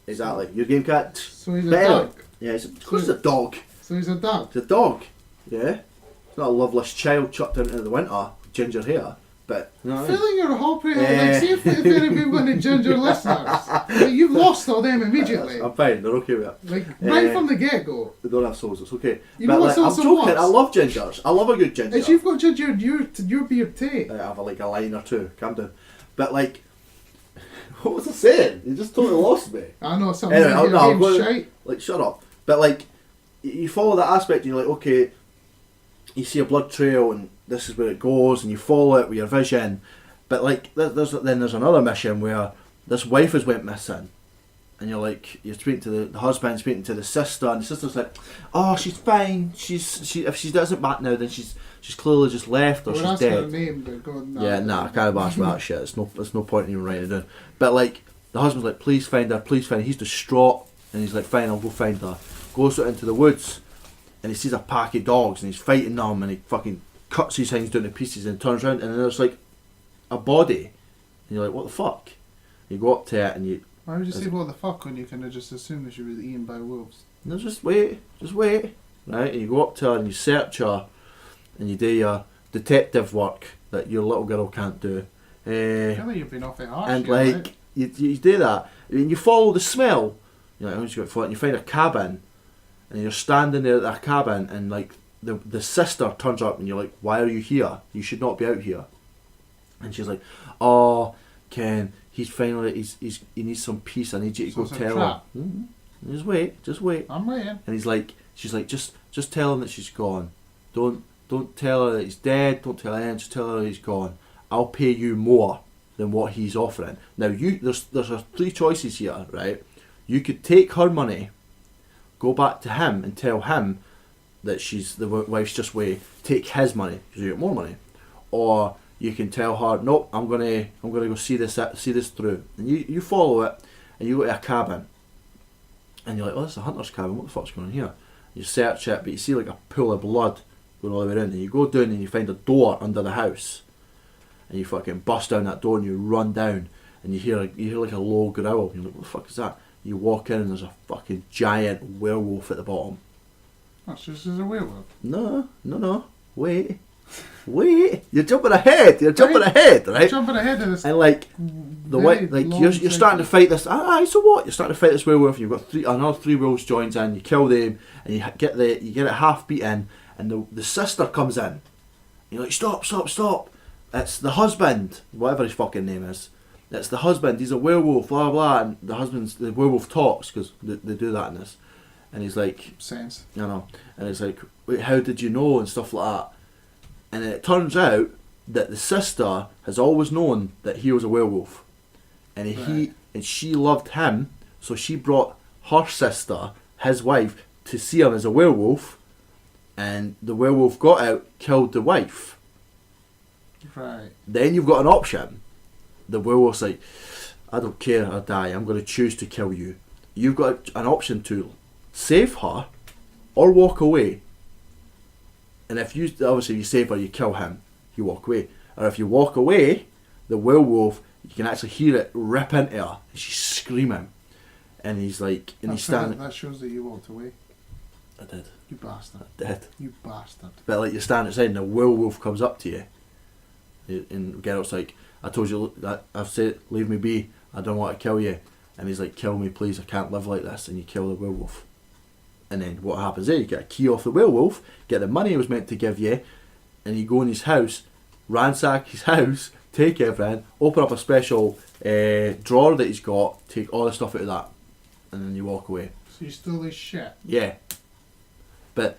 Exactly. Your game cat. So he's a Better. dog. Yeah, of course it's a dog. So he's a dog. It's a dog. Yeah. It's not a loveless child chucked out into the winter, ginger hair. But you know what I mean? Feeling your whole pretty like, see if there have been any ginger listeners. Like, you've lost all them immediately. I'm fine. They're okay with it. Like right from the get go. They don't have souls. It's okay. You know what like, I'm sauce joking. was? I love gingers. I love a good ginger. If you've got ginger, your beard too. I have like a line or two. Calm down. But like, what was I saying? You just totally lost me. I know something. Anyway, Anyway, I'm game going- shite. Like, shut up. But like, you follow that aspect, and you're like, okay, you see a blood trail, and this is where it goes, and you follow it with your vision. But like, there's another mission where this wife has went missing, and you're like, you're speaking to the husband, speaking to the sister, and the sister's like, oh, she's fine. If she doesn't back now, then she's clearly just left, or Well, she's that's her dead. name, but God, no. Yeah, nah, I can't bash that shit. It's no point in even writing it down. But like, the husband's like, please find her, please find her. He's distraught, and he's like, fine, I'll go find her. Goes out into the woods, and he sees a pack of dogs, and he's fighting them, and he fucking cuts his things down to pieces, and turns around, and then there's like a body, and you're like, what the fuck? You go up to it, and you Why would you say what the fuck when you kind of just assume that she was eaten by wolves? no, just wait, right? And you go up to her, and you search her, and you do your detective work that your little girl can't do. I feel like you've been off it harsh. And here, like right? you do that, and you follow the smell. You're like, oh, you got for it, and you find a cabin, and you're standing there at that cabin, and like the sister turns up, and you're like, why are you here? You should not be out here. And she's like, oh, Ken, he's finally he needs some peace. I need you to So go it's a tell trap. him. Just wait. I'm waiting. And she's like, just tell him that she's gone. Don't tell her that he's dead. Don't tell anyone. Just tell her that he's gone. I'll pay you more than what he's offering. Now there's three choices here, right? You could take her money, go back to him and tell him that the wife's just away. Take his money because you get more money, or you can tell her, nope, I'm gonna go see this through. And you follow it, and you go to a cabin, and you're like, oh, this is a hunter's cabin. What the fuck's going on here? You search it, but you see like a pool of blood going all the way around, and you go down and you find a door under the house, and you fucking bust down that door and you run down, and you hear like a low growl. And you're like, what the fuck is that? You walk in and there's a fucking giant werewolf at the bottom. That's just as a werewolf. No, wait, you're jumping ahead, right? Jumping ahead of this. And like the way, very like long you're starting to fight this. So what? You're starting to fight this werewolf. You've got another three wolves joins in. You kill them, and you get it half beaten. And the sister comes in. And you're like, stop! It's the husband, whatever his fucking name is. It's the husband. He's a werewolf. Blah blah. And the werewolf talks because they do that in this. And he's like, Sense. you know, and it's like, wait, how did you know, and stuff like that. And it turns out that the sister has always known that he was a werewolf, and she loved him, so she brought her sister, his wife, to see him as a werewolf, and the werewolf got out, killed the wife. Right. Then you've got an option. The werewolf's like, I don't care, I die, I'm going to choose to kill you. You've got an option to save her or walk away. And if you, obviously if you save her, you kill him, you walk away. Or if you walk away, the werewolf, you can actually hear it rip into her. And she's screaming. And he's like, and he's standing. That shows that you walked away. I did. You bastard. I did. You bastard. But like, you stand outside and the werewolf comes up to you. And Geralt's like, I told you that, I've said, leave me be, I don't want to kill you. And he's like, kill me please, I can't live like this. And you kill the werewolf. And then what happens there, you get a key off the werewolf, get the money he was meant to give you, and you go in his house, ransack his house, take everything, open up a special drawer that he's got, take all the stuff out of that, and then you walk away. So you stole his shit? Yeah. But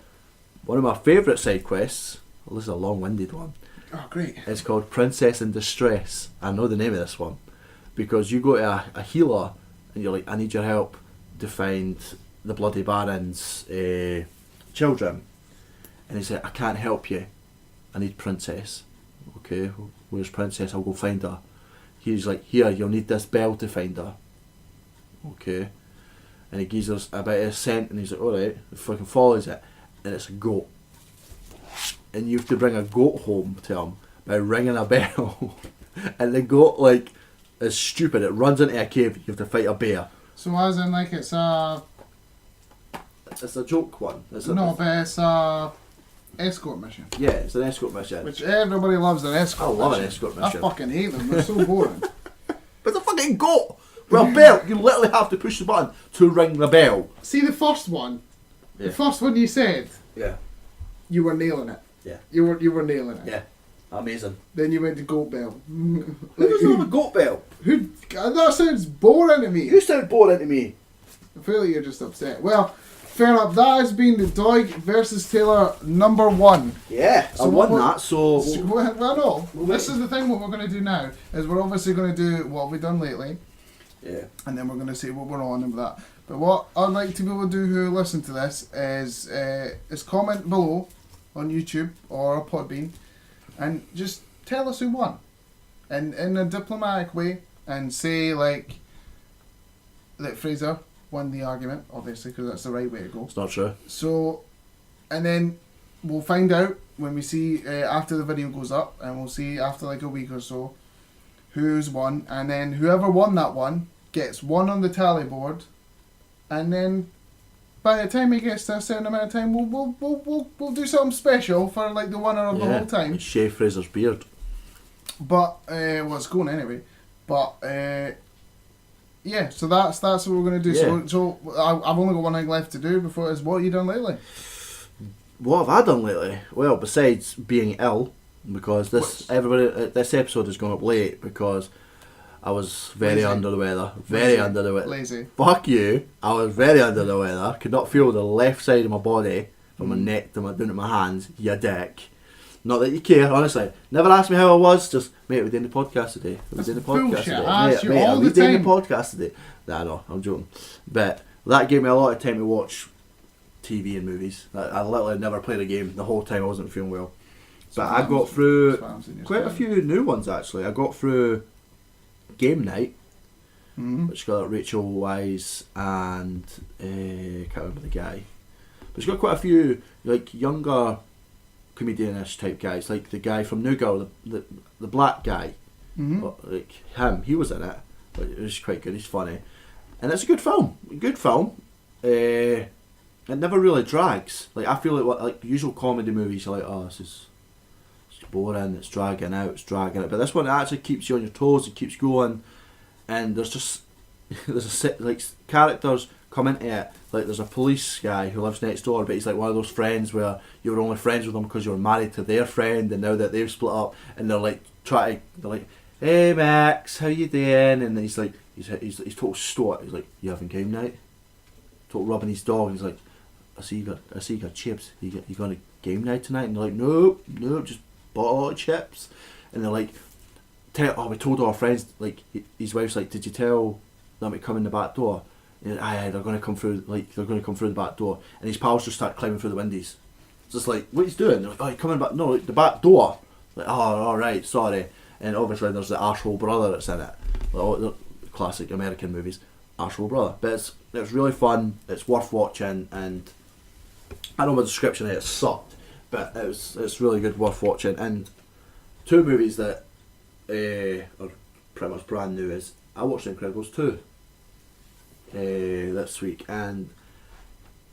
one of my favourite side quests, well, this is a long-winded one, Oh, great. it's called Princess in Distress. I know the name of this one. Because you go to a healer, and you're like, I need your help to find the Bloody Baron's children. And he's like, I can't help you. I need Princess. Okay, where's Princess? I'll go find her. He's like, here, you'll need this bell to find her. Okay. And he gives us a bit of scent, and he's like, alright, fucking follows it. And it's a goat. And you have to bring a goat home to him by ringing a bell. And the goat, like, is stupid. It runs into a cave, you have to fight a bear. So as in, like, it's a... It's a joke one. But it's a escort mission. Yeah, it's an escort mission. Which everybody loves an escort mission. I love an escort mission. I fucking hate them, they're so boring. But it's a fucking goat! With a bell! You literally have to push the button to ring the bell. See the first one? Yeah. The first one you said, Yeah. you were nailing it. Yeah. You were nailing it. Yeah. Amazing. Then you went to goat bell. Who doesn't have a goat bell? Who? That sounds boring to me. You sound boring to me. I feel like you're just upset. Well, fair enough. That has been the Doig VS Taylor #1. Yeah, I won that, so... Well, no. This is the thing. What we're going to do now is we're obviously going to do what we've done lately. Yeah. And then we're going to see what we're on with that. But what I'd like to be able to do who listen to this is comment below on YouTube or a Podbean and just tell us who won. And in a diplomatic way, and say like that Fraser won the argument, obviously, because that's the right way to go. It's not true. So, and then we'll find out when we see after the video goes up, and we'll see after like a week or so who's won, and then whoever won that one gets one on the tally board, and then by the time it gets to a certain amount of time, we'll do something special for like the winner of the whole time. And shave Fraser's beard. But well, it's going anyway. But yeah, so that's what we're gonna do. Yeah. So I've only got one thing left to do before it's what have you done lately? What have I done lately? Well, besides being ill, because this episode is going up late because I was very Lazy. under the weather. Very Lazy. under the weather. Lazy. Fuck you. I was very under the weather. Could not feel the left side of my body from my neck to my down to my hands. You dick. Not that you care, honestly. Never ask me how I was. Just, mate, we're doing the podcast today. We're doing the podcast bullshit. today. I ask you all are we the doing time. the podcast today? Nah, no, I'm joking. But that gave me a lot of time to watch TV and movies. I literally never played a game the whole time I wasn't feeling well. But I got through quite a few new ones actually. I got through Game Night, which got Rachel Wise and can't remember the guy. But it's got quite a few like younger comedian-ish type guys, like the guy from New Girl, the black guy, like him. He was in it, but it was quite good. He's funny, and it's a good film. Good film. It never really drags. Like I feel like usual comedy movies, you're like, oh, this is boring. It's dragging out. But this one actually keeps you on your toes. It keeps going, and there's like characters come into it. Like there's a police guy who lives next door, but he's like one of those friends where you were only friends with them because you were married to their friend, and now that they've split up, and they're like hey Max, how you doing? And then he's like he's total stoic. He's like, you having game night? Total rubbing his dog. He's like, I see you got chips. You going to game night tonight? And they're like, nope, just bought a lot of chips. And they're like, we told our friends. Like his wife's like, did you tell them to come in the back door? And they're going to come through. Like they're going to come through the back door. And his pals just start climbing through the windows. just like, what he's doing? They're like, oh, you're coming back? No, like, the back door. Like, oh, alright, sorry. And obviously there's the arsehole brother that's in it. Like, all the classic American movies, arsehole brother. But it's really fun, it's worth watching, and I know my description of it sucked, but it's really good, worth watching. And two movies that are pretty much brand new is, I watched The Incredibles 2 this week, and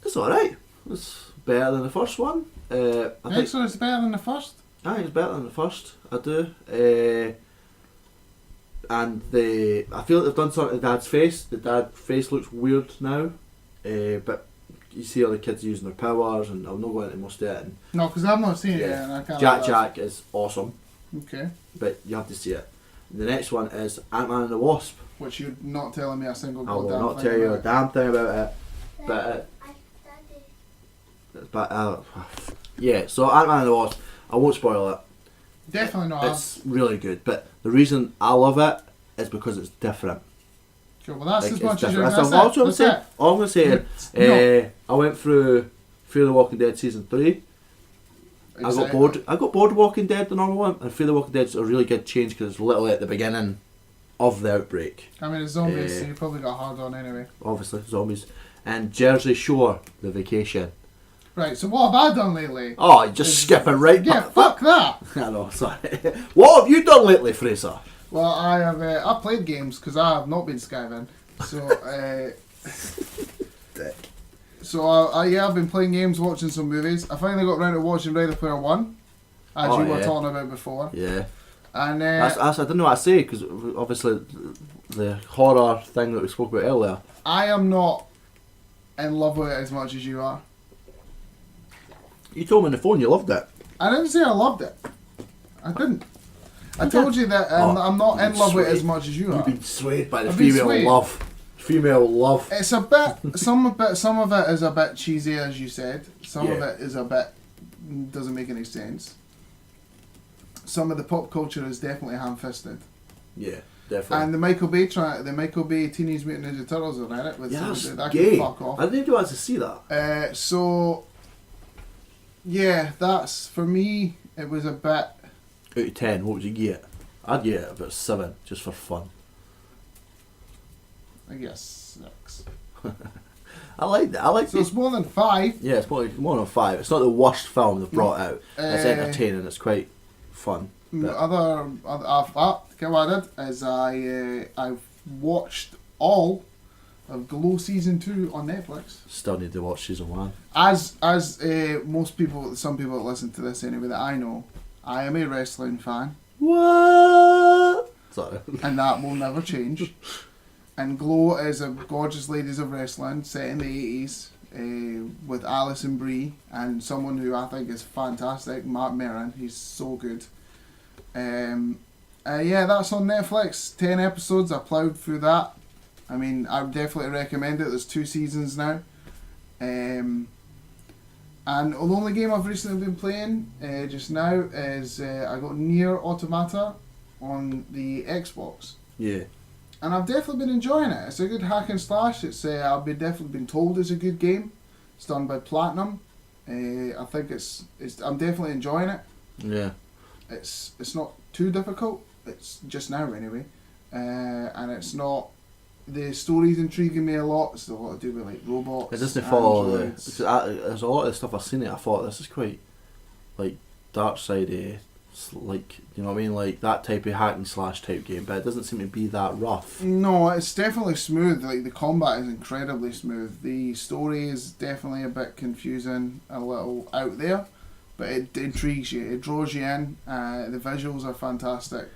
it's alright. It's better than the first one. I think so. It's better than the first. I think it's better than the first. I do. And I feel like they've done something to Dad's face. The Dad face looks weird now, but you see all the kids using their powers, and I'll not go into most of it. No, because I've not seen it yet, and I can't. Jack is awesome. Okay. But you have to see it. The next one is Ant-Man and the Wasp. Which you're not telling me a single I will goddamn not thing tell you a about. damn thing about it. But yeah, so Ant-Man and the Wasp, I won't spoil it. Definitely not. It's really good, but the reason I love it is because it's different. Cool, well that's Like, as much it's as you're different. going That's to all I'm say. saying. All I'm going to say is, I went through Fear the Walking Dead season 3. I got bored of Walking Dead, the normal one, and Fear the Walking Dead's a really good change because it's literally at the beginning of the outbreak. I mean, it's zombies, so you probably got hard on anyway. Obviously, zombies. And Jersey Shore, The Vacation. Right, so what have I done lately? Oh, you're just skipping right Yeah, past fuck that! I know, sorry. What have you done lately, Fraser? Well, I have I played games because I have not been skiving. So, Dick. so I've been playing games, watching some movies. I finally got around to watching Ready Player One, as you were talking about before. Yeah. And I didn't know what to say because obviously the horror thing that we spoke about earlier. I am not in love with it as much as you are. You told me on the phone you loved it. I didn't say I loved it. I didn't. I told you that I'm not in love with it as much as you are. You've been swayed by the I've been female swayed. love. Female love. It's a bit. Some of it is a bit cheesy, as you said. Some of Yeah. it is a bit doesn't make any sense. Some of the pop culture is definitely ham-fisted. Yeah, definitely. And the Michael Bay Teenage Mutant Ninja Turtles are in it. With Yeah, that's that gay. can fuck off. I didn't want to see that. So, yeah, that's for me. It was a bit. Out of 10, what would you get? I'd get it about 7, just for fun. I guess 6. I like that. I like So it's more than 5. Yeah, it's more than 5. It's not the worst film they've brought out. It's entertaining. It's quite fun. But What I did is I've watched all of Glow season 2 on Netflix. still need to watch season 1. As most people, some people that listen to this anyway that I know, I am a wrestling fan, What? Sorry. and that will never change. And Glow is a gorgeous ladies of wrestling set in the 80s with Alison Brie and someone who I think is fantastic, Mark Maron. He's so good. Yeah, that's on Netflix. 10 episodes. I ploughed through that. I mean, I would definitely recommend it. There's 2 seasons now. And the only game I've recently been playing just now is I got Nier Automata on the Xbox. Yeah. And I've definitely been enjoying it. It's a good hack and slash. It's definitely been told it's a good game. It's done by Platinum. I think it's I'm definitely enjoying it. Yeah. It's not too difficult. It's just now anyway, and it's not. The story's intriguing me a lot. It's a lot to do with like robots. It doesn't follow the. androids. There's a lot of the stuff I've seen it. I thought this is quite like dark side, like, you know what I mean, like that type of hack and slash type game. But it doesn't seem to be that rough. No, it's definitely smooth. Like the combat is incredibly smooth. The story is definitely a bit confusing, a little out there, but it intrigues you. It draws you in. The visuals are fantastic.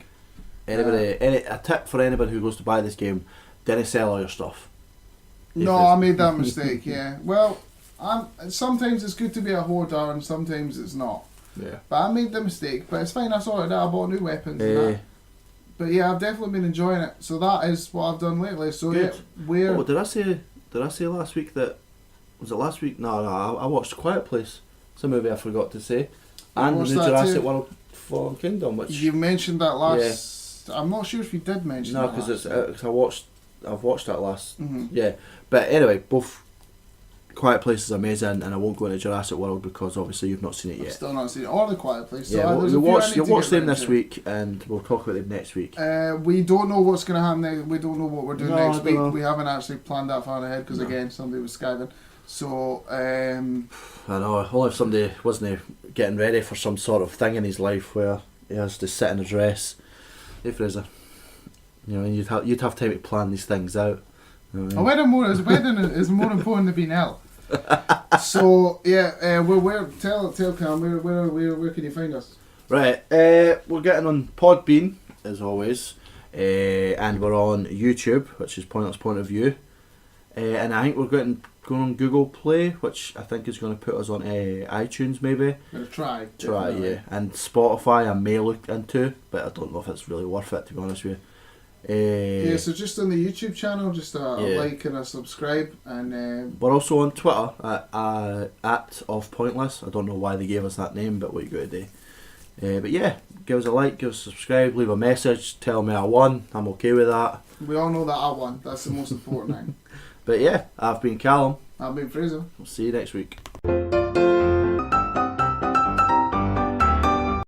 A tip for anybody who goes to buy this game: don't sell all your stuff. No, I made that mistake. Yeah. Well, sometimes it's good to be a hoarder, and sometimes it's not. Yeah. But I made the mistake. But it's fine. I sorted it out. I bought new weapons and that. But yeah, I've definitely been enjoying it. So that is what I've done lately. So Good. yeah, Oh, did I say last week that? Was it last week? No, I watched Quiet Place. It's a movie I forgot to say. And the watched new that Jurassic too. World Fallen Kingdom, which you mentioned that last. I'm not sure if you did mention that. because I've watched that last. Mhm. Yeah, but anyway, both Quiet Place is amazing, and I won't go into Jurassic World because obviously you've not seen it I've yet. still not seen it. Or The Quiet Place. So Yeah, there's a few I need you'll to watch get them round this to. week, and we'll talk about them next week. We don't know what's going to happen next. We don't know what we're doing No, I next don't week. know. We haven't actually planned that far ahead because again, somebody was skiving. So I know, only if somebody wasn't getting ready for some sort of thing in his life where he has to sit in a dress. Hey Fraser, you know, you'd have time to plan these things out. You know a what I mean? wedding is more important than being ill. So yeah, where tell Cam where can you find us? Right, we're getting on Podbean as always, and we're on YouTube, which is Pointless Point of View, and I think we're going on Google Play, which I think is going to put us on iTunes maybe. Gonna try. Try, definitely. yeah, and Spotify I may look into, but I don't know if it's really worth it to be honest with you. Yeah, so just on the YouTube channel, just a Yeah. like and a subscribe, and We're also on Twitter at @offpointless. I don't know why they gave us that name, but what you got to do. But yeah, give us a like, give us a subscribe, leave a message, tell me I won. I'm okay with that. we all know that I won. That's the most important thing. But yeah, I've been Callum. I've been Fraser. We'll see you next week.